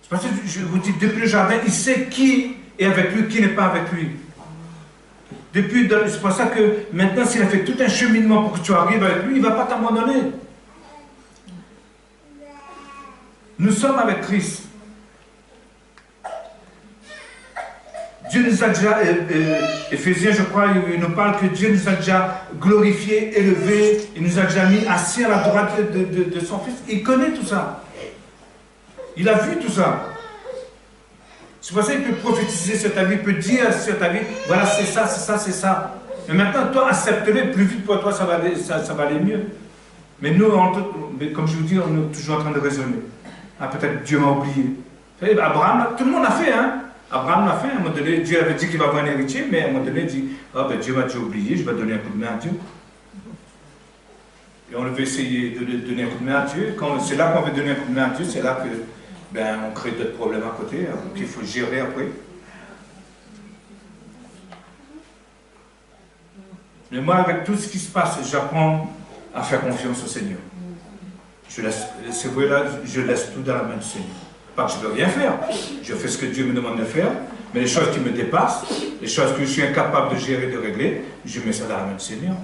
C'est parce que je vous dis, depuis le jardin, il sait qui est avec lui, qui n'est pas avec lui. C'est pour ça que maintenant, s'il a fait tout un cheminement pour que tu arrives avec lui, il ne va pas t'abandonner. Nous sommes avec Christ. Dieu nous a déjà, Éphésiens, je crois, il nous parle que Dieu nous a déjà glorifiés, élevés, il nous a déjà mis assis à la droite de son Fils. Il connaît tout ça. Il a vu tout ça. C'est pour ça qu'il peut prophétiser sur ta vie, il peut dire sur ta vie, voilà, c'est ça, c'est ça, c'est ça. Mais maintenant, toi, accepte-le, plus vite pour toi, ça va aller mieux. Mais nous, comme je vous dis, on est toujours en train de raisonner. Ah, peut-être Dieu m'a oublié. Vous savez, Abraham, tout le monde l'a fait, hein. Abraham l'a fait, à un moment donné, Dieu avait dit qu'il va avoir un héritier, mais à un moment donné, il dit, oh, ben, Dieu m'a déjà oublié, je vais donner un coup de main à Dieu. Et on veut essayer de donner un coup de main à Dieu. C'est là qu'on veut donner un coup de main à Dieu, c'est là que on crée d'autres problèmes à côté, qu'il faut gérer après. Mais moi, avec tout ce qui se passe, j'apprends à faire confiance au Seigneur. C'est vrai là, je laisse tout dans la main du Seigneur. Pas que je ne peux rien faire. Je fais ce que Dieu me demande de faire, mais les choses qui me dépassent, les choses que je suis incapable de gérer, de régler, je mets ça dans la main du Seigneur.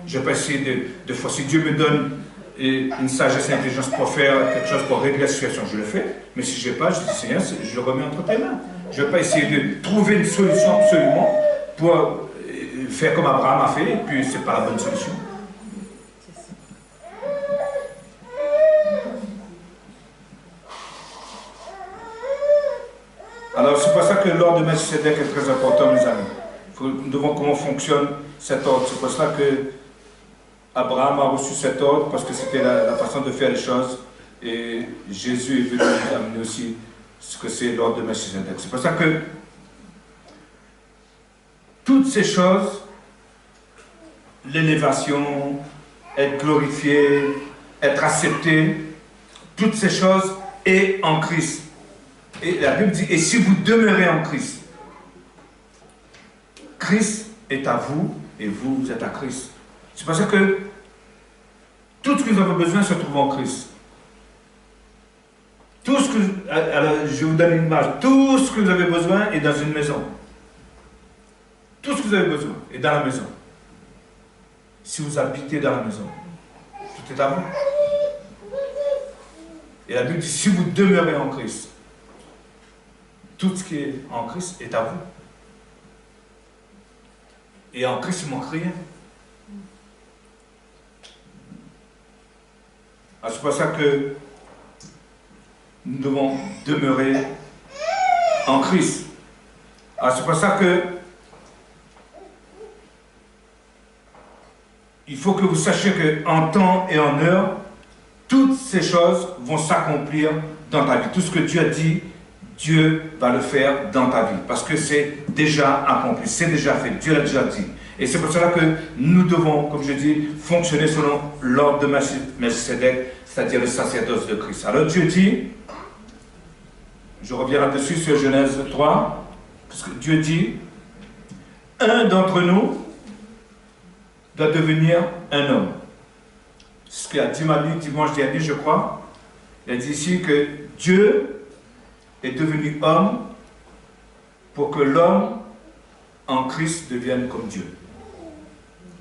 Je ne vais pas essayer de forcer. Si Dieu me donne une sagesse et une intelligence pour faire quelque chose pour régler la situation, je le fais. Mais si je n'ai pas, je dis Seigneur, je le remets entre tes mains. Je ne vais pas essayer de trouver une solution absolument pour faire comme Abraham a fait, et puis ce n'est pas la bonne solution. Alors c'est pour ça que l'ordre de Melchisédek est très important, mes amis. Nous devons voir comment fonctionne cet ordre. C'est pour ça que Abraham a reçu cet ordre, parce que c'était la façon de faire les choses. Et Jésus est venu nous amener aussi ce que c'est l'ordre de Melchisédek. C'est pour ça que toutes ces choses, l'élévation, être glorifié, être accepté, toutes ces choses est en Christ. Et la Bible dit, et si vous demeurez en Christ, Christ est à vous et vous êtes à Christ. C'est pour ça que tout ce que vous avez besoin se trouve en Christ. Tout ce que, alors je vous donne une image, tout ce que vous avez besoin est dans une maison. Tout ce que vous avez besoin, est dans la maison. Si vous habitez dans la maison, tout est à vous. Et la Bible dit, si vous demeurez en Christ, tout ce qui est en Christ est à vous. Et en Christ, il ne manque rien. C'est pour ça que nous devons demeurer en Christ. C'est pour ça que il faut que vous sachiez qu'en temps et en heure, toutes ces choses vont s'accomplir dans ta vie. Tout ce que Dieu a dit, Dieu va le faire dans ta vie. Parce que c'est déjà accompli, c'est déjà fait. Dieu l'a déjà dit. Et c'est pour cela que nous devons, comme je dis, fonctionner selon l'ordre de Melchisedec, c'est-à-dire le sacerdoce de Christ. Alors Dieu dit, je reviens là-dessus sur Genèse 3, parce que Dieu dit, un d'entre nous doit devenir un homme. C'est ce qu'a dit Manu dimanche dernier, je crois. Il a dit ici que Dieu est devenu homme pour que l'homme en Christ devienne comme Dieu.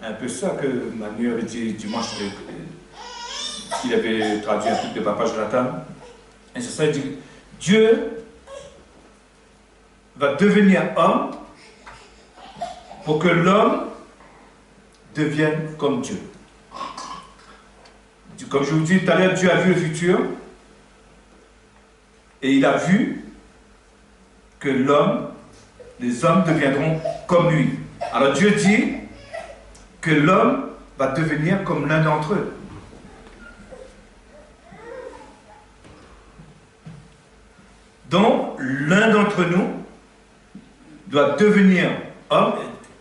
Un peu ça que Manu avait dit dimanche, il avait traduit un truc de Papa Jonathan. Et c'est ça, il dit, Dieu va devenir homme pour que l'homme devienne comme Dieu. Comme je vous dis tout à l'heure, Dieu a vu le futur et il a vu que les hommes deviendront comme lui. Alors Dieu dit que l'homme va devenir comme l'un d'entre eux. Donc, l'un d'entre nous doit devenir homme.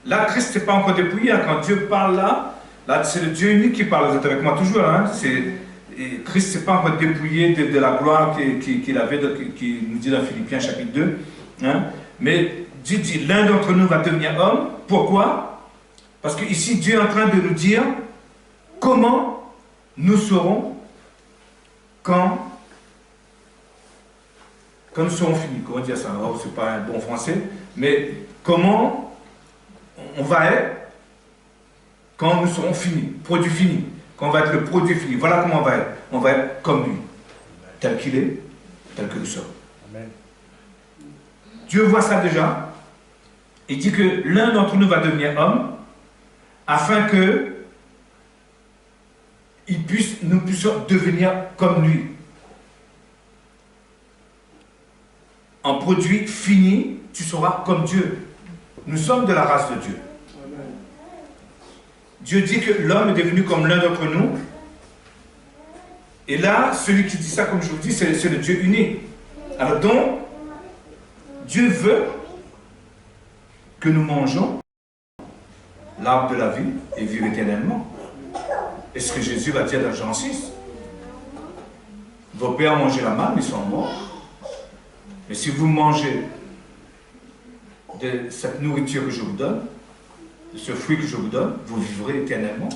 Là, Christ n'est pas encore dépouillé. Quand Dieu parle là, c'est le Dieu unique qui parle. Vous êtes avec moi toujours. Christ n'est pas encore dépouillé de la gloire qu'il avait, qui nous dit dans Philippiens chapitre 2. Mais Dieu dit, l'un d'entre nous va devenir homme. Pourquoi? Parce que ici, Dieu est en train de nous dire comment nous serons quand nous serons finis. Comment dire ça? Oh, c'est pas un bon français. Mais comment on va être quand nous serons finis, produit fini, quand on va être le produit fini. Voilà comment on va être. On va être comme lui, tel qu'il est, tel que nous sommes. Amen. Dieu voit ça déjà. Il dit que l'un d'entre nous va devenir homme afin que nous puissions devenir comme lui. En produit fini, tu seras comme Dieu. Nous sommes de la race de Dieu. Dieu dit que l'homme est devenu comme l'un d'entre nous. Et là, celui qui dit ça, comme je vous dis, c'est le Dieu unique. Alors donc, Dieu veut que nous mangeons l'arbre de la vie et vivre éternellement. Et ce que Jésus va dire dans Jean 6. Vos pères ont mangé la manne, ils sont morts. Mais si vous mangez de cette nourriture que je vous donne, de ce fruit que je vous donne, vous vivrez éternellement.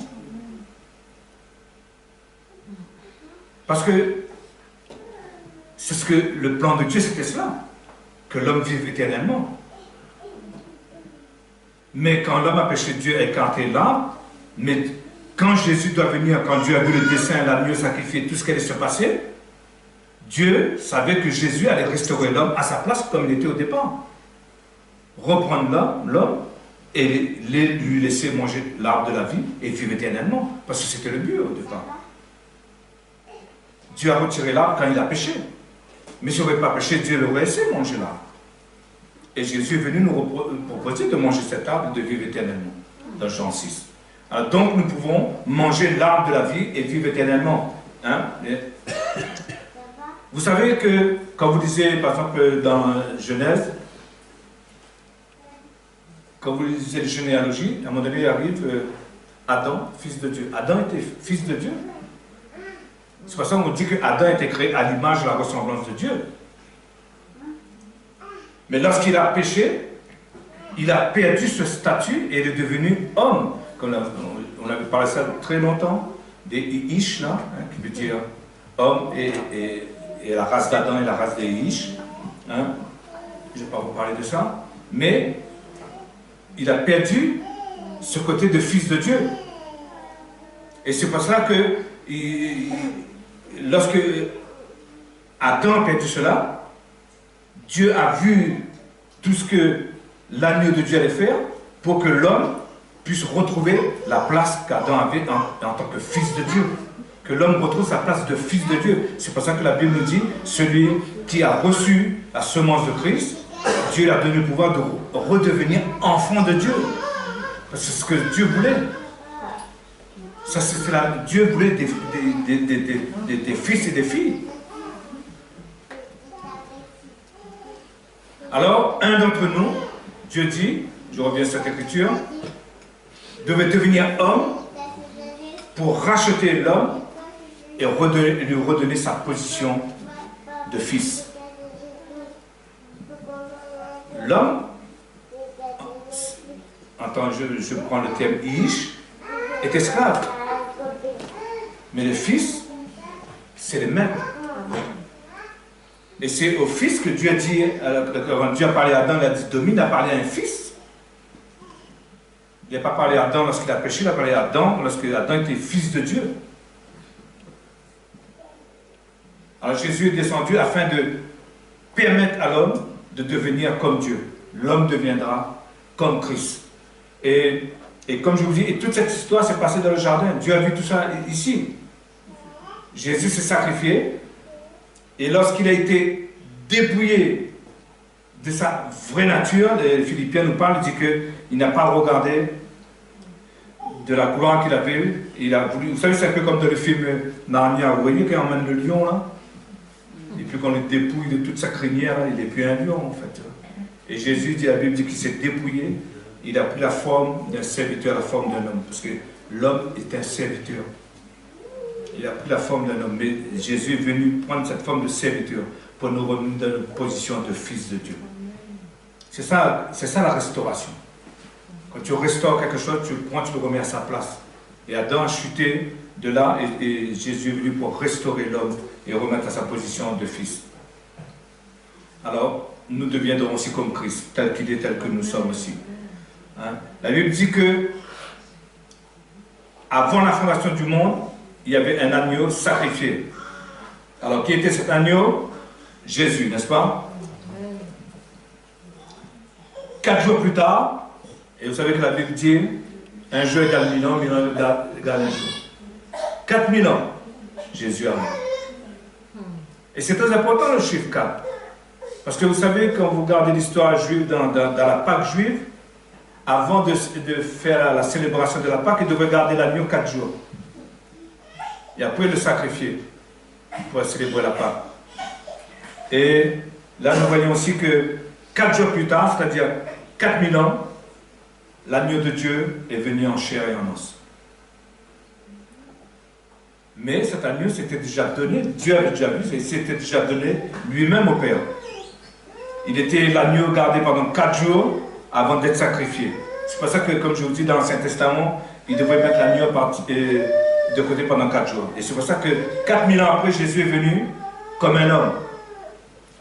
Parce que c'est ce que le plan de Dieu, c'était cela. Que l'homme vive éternellement. Mais quand l'homme a péché, Dieu a écarté l'arbre. Mais quand Jésus doit venir, quand Dieu a vu le dessein, l'agneau sacrifié, tout ce qui allait se passer, Dieu savait que Jésus allait restaurer l'homme à sa place comme il était au départ. Reprendre l'homme et lui laisser manger l'arbre de la vie et vivre éternellement. Parce que c'était le but au départ. Dieu a retiré l'arbre quand il a péché. Mais s'il n'aurait pas péché, Dieu l'aurait laissé manger l'arbre. Et Jésus est venu nous proposer de manger cet arbre et de vivre éternellement. Dans Jean 6. Alors donc nous pouvons manger l'arbre de la vie et vivre éternellement. Vous savez que, quand vous lisez, par exemple, dans Genèse, quand vous lisez les généalogies, à un moment donné, il arrive Adam, fils de Dieu. Adam était fils de Dieu. C'est pour ça qu'on dit que Adam était créé à l'image et la ressemblance de Dieu. Mais lorsqu'il a péché, il a perdu ce statut et il est devenu homme. On avait parlé de ça très longtemps, des Ish, là, qui veut dire homme et la race d'Adam et la race des Ish. Je ne vais pas vous parler de ça. Mais il a perdu ce côté de fils de Dieu. Et c'est pour cela que lorsque Adam a perdu cela, Dieu a vu tout ce que l'agneau de Dieu allait faire pour que l'homme puisse retrouver la place qu'Adam avait en tant que fils de Dieu. Que l'homme retrouve sa place de fils de Dieu. C'est pour ça que la Bible nous dit, celui qui a reçu la semence de Christ, Dieu lui a donné le pouvoir de redevenir enfant de Dieu. Parce que c'est ce que Dieu voulait. Ça, Dieu voulait des fils et des filles. Alors, un d'entre nous, Dieu dit, je reviens sur cette écriture, devait devenir homme pour racheter l'homme et lui redonner sa position de fils. L'homme, je prends le terme Ish, est esclave. Mais le fils, c'est le maître. Et c'est au fils que Dieu a dit, quand Dieu a parlé à Adam, il a dit domine, il a parlé à un fils. Il n'a pas parlé à Adam lorsqu'il a péché, il a parlé à Adam lorsque Adam était fils de Dieu. Alors Jésus est descendu afin de permettre à l'homme de devenir comme Dieu. L'homme deviendra comme Christ. Et comme je vous dis, et toute cette histoire s'est passée dans le jardin. Dieu a vu tout ça ici. Jésus s'est sacrifié. Et lorsqu'il a été dépouillé de sa vraie nature, les Philippiens nous parlent, il dit qu'il n'a pas regardé de la gloire qu'il avait eue. Il a voulu, vous savez, c'est un peu comme dans le film Narnia. Vous voyez quand on emmène le lion là, et puis qu'on le dépouille de toute sa crinière, là, il n'est plus un lion en fait. Et Jésus dit, la Bible dit qu'il s'est dépouillé. Il a pris la forme d'un serviteur, la forme d'un homme. Parce que l'homme est un serviteur. Il a pris la forme d'un homme. Mais Jésus est venu prendre cette forme de serviteur pour nous remettre dans une position de fils de Dieu. C'est ça la restauration. Quand tu restaures quelque chose, tu le prends, tu le remets à sa place. Et Adam a chuté de là et Jésus est venu pour restaurer l'homme et remettre à sa position de fils. Alors, nous deviendrons aussi comme Christ, tel qu'il est, tel que nous sommes aussi. Hein? La Bible dit que avant la fondation du monde, il y avait un agneau sacrifié. Alors, qui était cet agneau? Jésus, n'est-ce pas? 4 jours plus tard, et vous savez que la Bible dit, un jour égale 1000 ans, 1000 ans égale un jour. 4000 ans, Jésus est mort. Et c'est très important le chiffre 4. Parce que vous savez, quand vous regardez l'histoire juive dans la Pâque juive, avant de faire la célébration de la Pâque, il devait garder l'agneau 4 jours. Et après le sacrifier pour célébrer la Pâque. Et là, nous voyons aussi que 4 jours plus tard, c'est-à-dire 4000 ans, l'agneau de Dieu est venu en chair et en os. Mais cet agneau s'était déjà donné, Dieu avait déjà vu, et s'était déjà donné lui-même au Père. Il était l'agneau gardé pendant 4 jours avant d'être sacrifié. C'est pour ça que, comme je vous dis, dans l'Ancien Testament, il devait mettre l'agneau de côté pendant 4 jours. Et c'est pour ça que 4000 ans après, Jésus est venu comme un homme,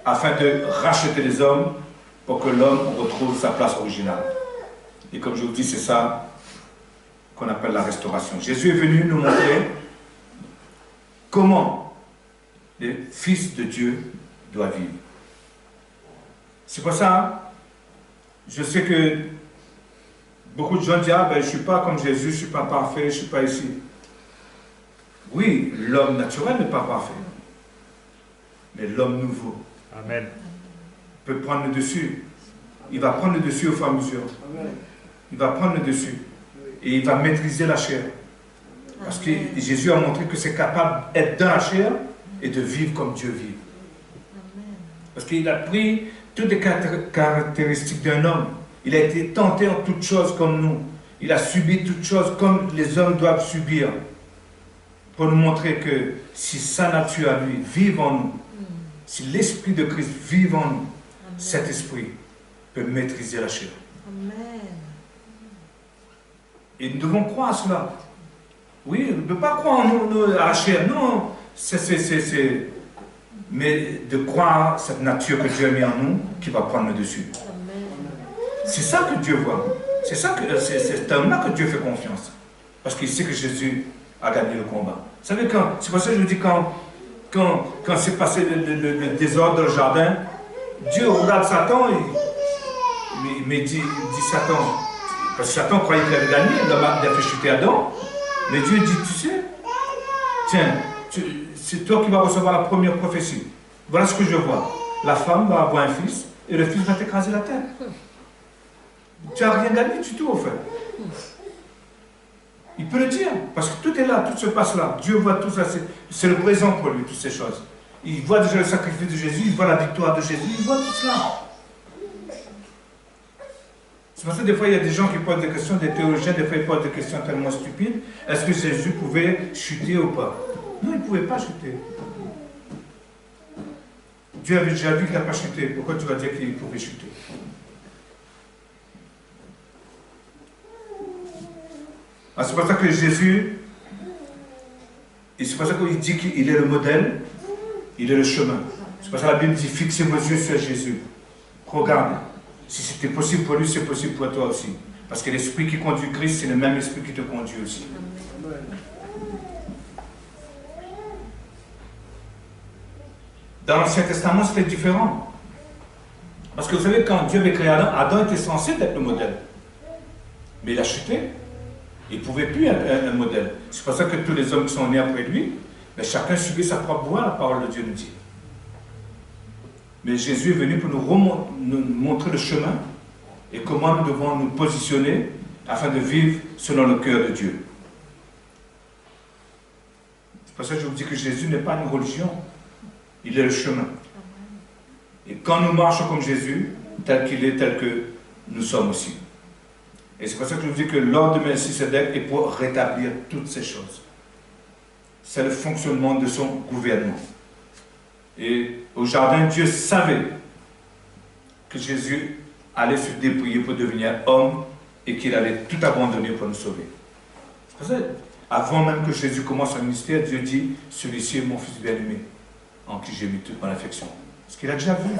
afin de racheter les hommes pour que l'homme retrouve sa place originale. Et comme je vous dis, c'est ça qu'on appelle la restauration. Jésus est venu nous montrer comment les fils de Dieu doivent vivre. C'est pour ça, je sais que beaucoup de gens disent, ah ben je ne suis pas comme Jésus, je ne suis pas parfait, je ne suis pas ici. Oui, l'homme naturel n'est pas parfait. Mais l'homme nouveau Amen. peut prendre le dessus. Il va prendre le dessus au fur et à mesure. Amen. Il va prendre le dessus. Et il va maîtriser la chair. Parce que Jésus a montré que c'est capable d'être dans la chair et de vivre comme Dieu vit. Parce qu'il a pris toutes les caractéristiques d'un homme. Il a été tenté en toutes choses comme nous. Il a subi toutes choses comme les hommes doivent subir. Pour nous montrer que si sa nature à lui vive en nous, si l'Esprit de Christ vive en nous, cet Esprit peut maîtriser la chair. Amen. Et nous devons croire à cela. Oui, on ne peut pas croire en nous, à la chair. Non, mais de croire cette nature que Dieu a mis en nous qui va prendre le dessus. C'est ça que Dieu voit. C'est ça que c'est cet homme-là que Dieu fait confiance. Parce qu'il sait que Jésus a gagné le combat. Vous savez, c'est pour ça que je vous dis, quand c'est passé le désordre dans le jardin, Dieu regarde Satan et dit Satan, parce que Satan croyait qu'il avait gagné, il a fait chuter Adam. Mais Dieu dit, tu sais, tiens, c'est toi qui vas recevoir la première prophétie. Voilà ce que je vois. La femme va avoir un fils et le fils va t'écraser la tête. Tu n'as rien gagné du tout, au fait. Il peut le dire, parce que tout est là, tout se passe là. Dieu voit tout ça, c'est le présent pour lui, toutes ces choses. Il voit déjà le sacrifice de Jésus, il voit la victoire de Jésus, il voit tout cela. C'est pour ça que des fois, il y a des gens qui posent des questions, des théologiens, des fois, ils posent des questions tellement stupides. Est-ce que Jésus pouvait chuter ou pas? Non, il ne pouvait pas chuter. Dieu avait déjà vu qu'il n'a pas chuté. Pourquoi tu vas dire qu'il pouvait chuter? Ah, c'est pour ça que Jésus, et c'est pour ça qu'il dit qu'il est le modèle, il est le chemin. C'est pour ça que la Bible dit, fixez vos yeux sur Jésus. Regardez. Si c'était possible pour lui, c'est possible pour toi aussi. Parce que l'esprit qui conduit Christ, c'est le même esprit qui te conduit aussi. Dans l'Ancien Testament, c'était différent. Parce que vous savez, quand Dieu avait créé Adam, Adam était censé être le modèle. Mais il a chuté. Il ne pouvait plus être un modèle. C'est pour ça que tous les hommes qui sont nés après lui, mais chacun suivait sa propre voie, la parole de Dieu nous dit. Mais Jésus est venu pour nous montrer le chemin et comment nous devons nous positionner afin de vivre selon le cœur de Dieu. C'est pour ça que je vous dis que Jésus n'est pas une religion, il est le chemin. Et quand nous marchons comme Jésus, tel qu'il est, tel que nous sommes aussi. Et c'est pour ça que je vous dis que l'ordre de Melchisédek est pour rétablir toutes ces choses. C'est le fonctionnement de son gouvernement. Et au jardin, Dieu savait que Jésus allait se dépouiller pour devenir homme et qu'il allait tout abandonner pour nous sauver. C'est pour ça, avant même que Jésus commence son ministère, Dieu dit, celui-ci est mon fils bien-aimé, en qui j'ai mis toute mon affection. Parce qu'il a déjà vu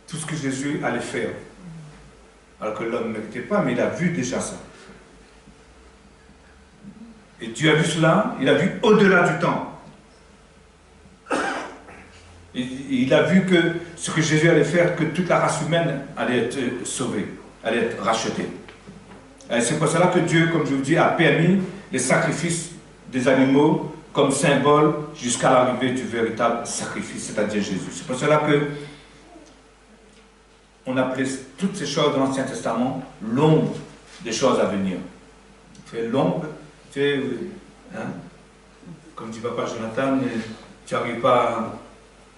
tout ce que Jésus allait faire. Alors que l'homme ne méritait pas, mais il a vu déjà ça. Et Dieu a vu cela, il a vu au-delà du temps. Il a vu que ce que Jésus allait faire, que toute la race humaine allait être sauvée, allait être rachetée. Et c'est pour cela que Dieu, comme je vous dis, a permis les sacrifices des animaux comme symbole jusqu'à l'arrivée du véritable sacrifice, c'est-à-dire Jésus. C'est pour cela que on appelait toutes ces choses dans l'Ancien Testament l'ombre des choses à venir. C'est l'ombre, tu sais, hein, comme dit papa Jonathan, tu n'arrives pas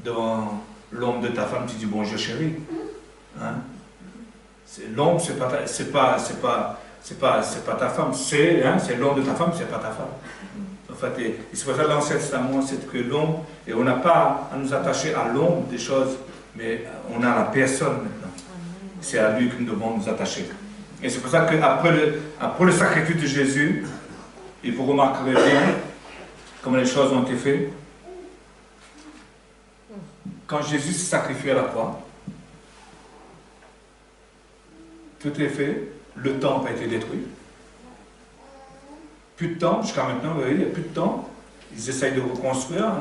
devant l'ombre de ta femme, tu dis bonjour chérie. Hein? L'ombre, c'est pas ta femme, c'est l'ombre de ta femme, c'est pas ta femme. En fait, et c'est pour ça que l'Ancien Testament, c'est que l'ombre, et on n'a pas à nous attacher à l'ombre des choses, mais on a la personne maintenant. C'est à lui que nous devons nous attacher. Et c'est pour ça qu'après le sacrifice de Jésus, et vous remarquerez bien comment les choses ont été faites. Quand Jésus s'est sacrifié à la croix, tout est fait, le temple a été détruit. Plus de temps, jusqu'à maintenant, vous voyez, il n'y a plus de temps. Ils essayent de reconstruire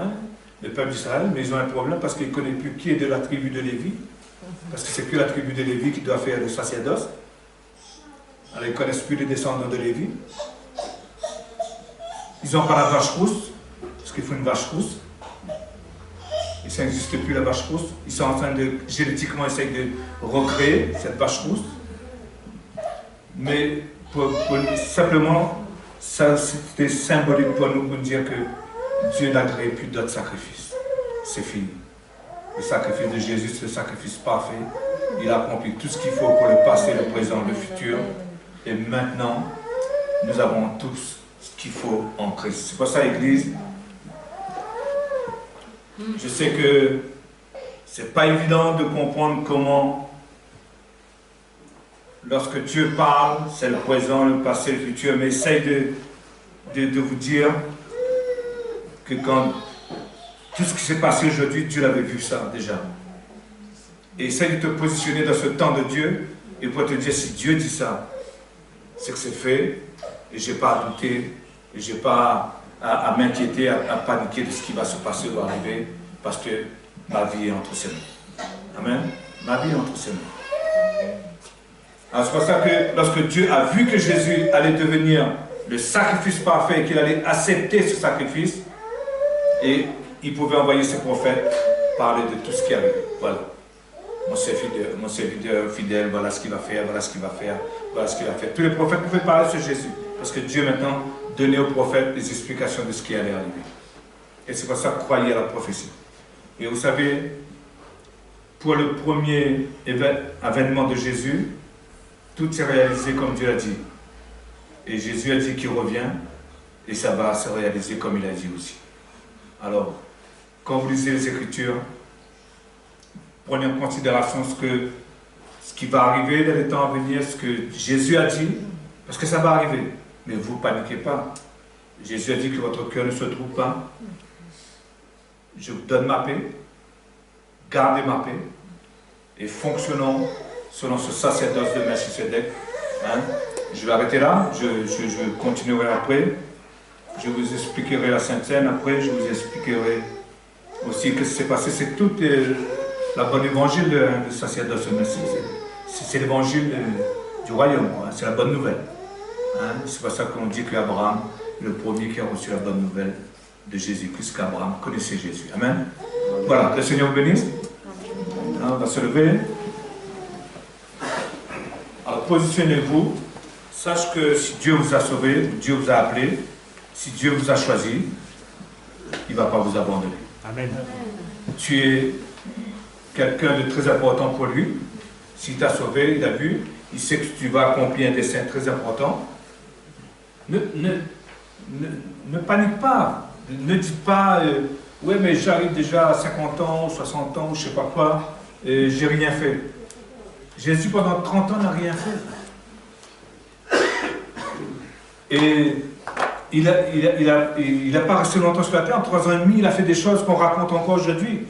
le peuple d'Israël, mais ils ont un problème parce qu'ils ne connaissent plus qui est de la tribu de Lévi. Parce que c'est que la tribu de Lévi qui doit faire le sacerdoce. Alors ils ne connaissent plus les descendants de Lévi. Ils n'ont pas la vache rousse, parce qu'il faut une vache rousse. Et ça n'existe plus la vache rousse. Ils sont en train de, génétiquement, essayer de recréer cette vache rousse. Mais simplement, ça c'était symbolique pour nous pour dire que Dieu n'a créé plus d'autres sacrifices. C'est fini. Le sacrifice de Jésus, c'est le sacrifice parfait. Il a accompli tout ce qu'il faut pour le passé, le présent, le futur. Et maintenant, nous avons tous ce qu'il faut en Christ. C'est pour ça, Église, je sais que c'est pas évident de comprendre comment, lorsque Dieu parle, c'est le présent, le passé, le futur, mais essaye de vous dire que quand tout ce qui s'est passé aujourd'hui, Dieu l'avait vu ça déjà. Et essaye de te positionner dans ce temps de Dieu et pour te dire, si Dieu dit ça, c'est que c'est fait, et je n'ai pas à douter, et je n'ai pas à m'inquiéter, à paniquer de ce qui va se passer ou arriver, parce que ma vie est entre ses mains. Amen. Ma vie est entre ses mains. Alors c'est pour ça que lorsque Dieu a vu que Jésus allait devenir le sacrifice parfait et qu'il allait accepter ce sacrifice, et il pouvait envoyer ses prophètes parler de tout ce qui arrivait. Voilà. Mon serviteur fidèle, voilà ce qu'il va faire, voilà ce qu'il va faire, voilà ce qu'il va faire. Tous les prophètes pouvaient parler sur Jésus. Parce que Dieu maintenant donnait aux prophètes des explications de ce qui allait arriver. Et c'est pour ça que croyez à la prophétie. Et vous savez, pour le premier avènement de Jésus, tout s'est réalisé comme Dieu l'a dit. Et Jésus a dit qu'il revient, et ça va se réaliser comme il a dit aussi. Alors, quand vous lisez les Écritures, prenez en considération ce qui va arriver dans les temps à venir, ce que Jésus a dit, parce que ça va arriver. Mais vous ne paniquez pas. Jésus a dit que votre cœur ne se trouve pas. Je vous donne ma paix, gardez ma paix, et fonctionnons selon ce sacerdoce de Melchisédek. Hein? Je vais arrêter là, je continuerai après. Je vous expliquerai la Sainte Seine après, je vous expliquerai aussi ce qui s'est passé. C'est tout la bonne évangile de sacerdoce de Melchisédek. C'est l'évangile du royaume, hein? C'est la bonne nouvelle. Hein? C'est pour ça qu'on dit qu'Abraham est le premier qui a reçu la bonne nouvelle de Jésus, puisque Abraham connaissait Jésus. Amen. Voilà, que le Seigneur vous bénisse. On va se lever. Alors positionnez-vous. Sache que si Dieu vous a sauvé, Dieu vous a appelé, si Dieu vous a choisi, il ne va pas vous abandonner. Amen. Tu es quelqu'un de très important pour lui. S'il t'a sauvé, il a vu, il sait que tu vas accomplir un dessein très important. Ne panique pas. Ne dites pas, ouais, mais j'arrive déjà à 50 ans, 60 ans, je ne sais pas quoi, et j'ai rien fait. Jésus, pendant 30 ans, n'a rien fait. Et il n'a pas resté longtemps sur la terre. En 3 ans et demi, il a fait des choses qu'on raconte encore aujourd'hui.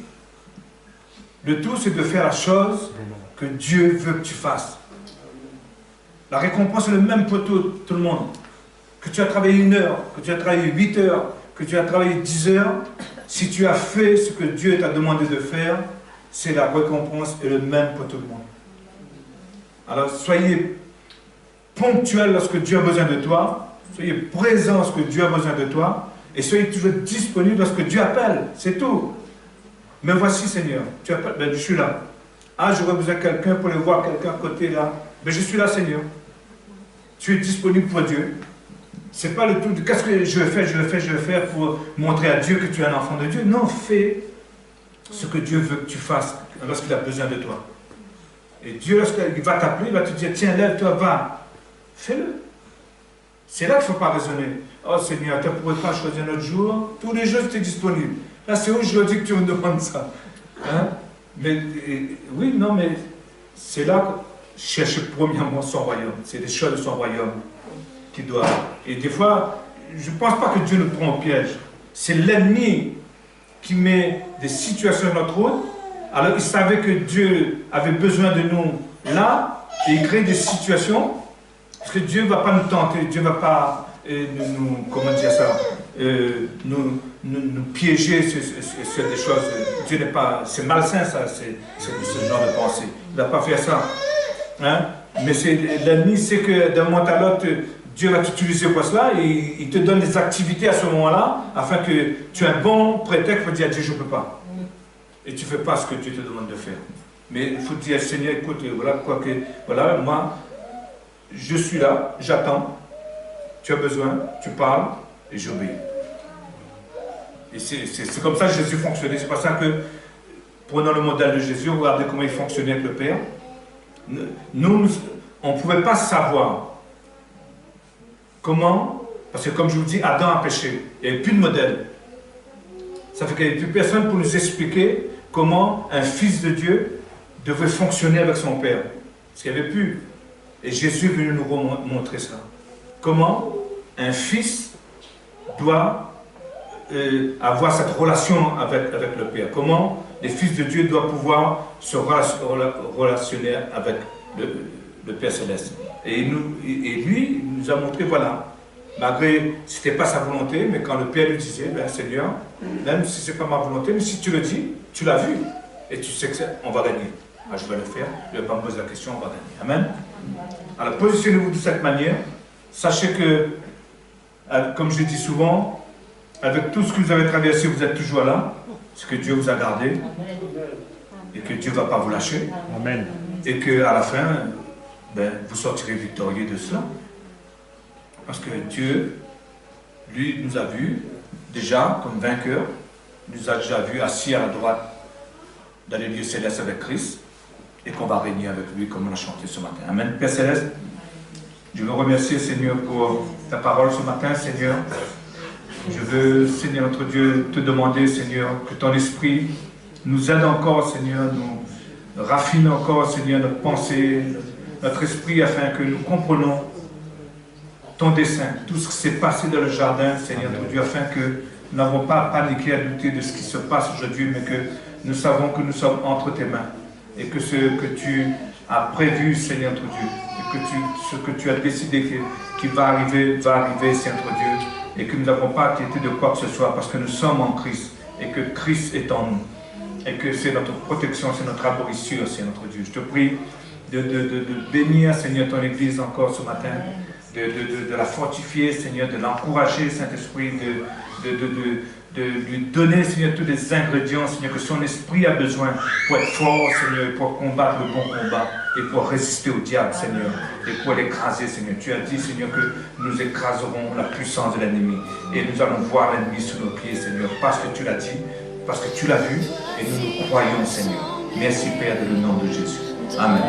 Le tout, c'est de faire la chose que Dieu veut que tu fasses. La récompense est le même pour tout le monde. Que tu as travaillé 1 heure, que tu as travaillé 8 heures, que tu as travaillé 10 heures, si tu as fait ce que Dieu t'a demandé de faire, c'est la récompense est le même pour tout le monde. Alors soyez ponctuel lorsque Dieu a besoin de toi, soyez présent lorsque Dieu a besoin de toi, et soyez toujours disponible lorsque Dieu appelle, c'est tout. Mais voici Seigneur, tu appelles, ben, je suis là. Ah, j'aurais besoin de quelqu'un pour aller voir quelqu'un à côté là. Mais je suis là Seigneur. Tu es disponible pour Dieu. Ce n'est pas le tout de qu'est-ce que je vais faire pour montrer à Dieu que tu es un enfant de Dieu. Non, fais ce que Dieu veut que tu fasses lorsqu'il a besoin de toi. Et Dieu, lorsqu'il va t'appeler, il va te dire, tiens, lève-toi, va. Fais-le. C'est là qu'il ne faut pas raisonner. Oh Seigneur, tu ne pourrais pas choisir un autre jour. Tous les jours, tu es disponible. Là, c'est aujourd'hui que tu me demandes ça. Hein? Mais, oui, non, mais c'est là que cherche premièrement son royaume. C'est les choses de son royaume qui doivent. Et des fois, je ne pense pas que Dieu nous prend au piège. C'est l'ennemi qui met des situations dans notre route. Alors, il savait que Dieu avait besoin de nous là, et il crée des situations. Parce que Dieu ne va pas nous tenter, Dieu ne va pas nous, comment dire ça, nous piéger sur des choses. Dieu n'est pas, c'est malsain ça, c'est ce genre de pensée. Il ne va pas faire ça. Hein? Mais l'ennemi sait que d'un moment à l'autre, Dieu va t'utiliser pour cela et il te donne des activités à ce moment-là afin que tu aies un bon prétexte pour dire à Dieu je ne peux pas. Et tu ne fais pas ce que Dieu te demande de faire. Mais il faut dire Seigneur, écoute, voilà, moi, je suis là, j'attends, tu as besoin, tu parles et j'obéis. Et c'est comme ça que Jésus fonctionnait. C'est pour ça que, prenons le modèle de Jésus, regardez comment il fonctionnait avec le Père. Nous on ne pouvait pas savoir comment, parce que comme je vous dis, Adam a péché. Il n'y avait plus de modèle. Ça fait qu'il n'y avait plus personne pour nous expliquer comment un fils de Dieu devait fonctionner avec son Père. Parce qu'il n'y avait plus. Et Jésus est venu nous montrer ça. Comment un fils doit avoir cette relation avec le Père. Comment les fils de Dieu doivent pouvoir se relationner avec le Père Céleste. Et lui, il nous a montré, voilà, malgré, ce n'était pas sa volonté, mais quand le Père lui disait, ben, Seigneur, même si ce n'est pas ma volonté, mais si tu le dis, tu l'as vu, et tu sais qu'on va gagner. Ah, je vais le faire, je ne vais pas me poser la question, on va gagner. Amen. Alors positionnez-vous de cette manière. Sachez que, comme je dis souvent, avec tout ce que vous avez traversé, vous êtes toujours là. C'est que Dieu vous a gardé. Et que Dieu ne va pas vous lâcher. Amen. Et qu'à la fin, ben, vous sortirez victorieux de cela. Parce que Dieu, lui, nous a vus déjà comme vainqueurs. Nous a déjà vus assis à la droite dans les lieux célestes avec Christ. Et qu'on va régner avec lui comme on a chanté ce matin. Amen. Père Céleste, je veux remercier, Seigneur, pour ta parole ce matin, Seigneur. Je veux, Seigneur notre Dieu, te demander, Seigneur, que ton esprit nous aide encore, Seigneur, nous raffine encore, Seigneur, notre pensée, notre esprit, afin que nous comprenions ton dessein, tout ce qui s'est passé dans le jardin, Seigneur notre Dieu, afin que nous n'avons pas à paniquer, à douter de ce qui se passe aujourd'hui, mais que nous savons que nous sommes entre tes mains. Et que ce que tu as prévu, Seigneur notre Dieu, et que ce que tu as décidé qui va arriver, Seigneur notre Dieu, et que nous n'avons pas inquiété de quoi que ce soit, parce que nous sommes en Christ, et que Christ est en nous, et que c'est notre protection, c'est notre abrissure, Seigneur notre Dieu. Je te prie de bénir, Seigneur, ton Église encore ce matin, de la fortifier, Seigneur, de l'encourager, Saint-Esprit, de lui donner, Seigneur, tous les ingrédients, Seigneur, que son esprit a besoin pour être fort, Seigneur, pour combattre le bon combat et pour résister au diable, Seigneur, et pour l'écraser, Seigneur. Tu as dit, Seigneur, que nous écraserons la puissance de l'ennemi et nous allons voir l'ennemi sous nos pieds, Seigneur, parce que tu l'as dit, parce que tu l'as vu et nous nous croyons, Seigneur. Merci, Père, dans le nom de Jésus. Amen.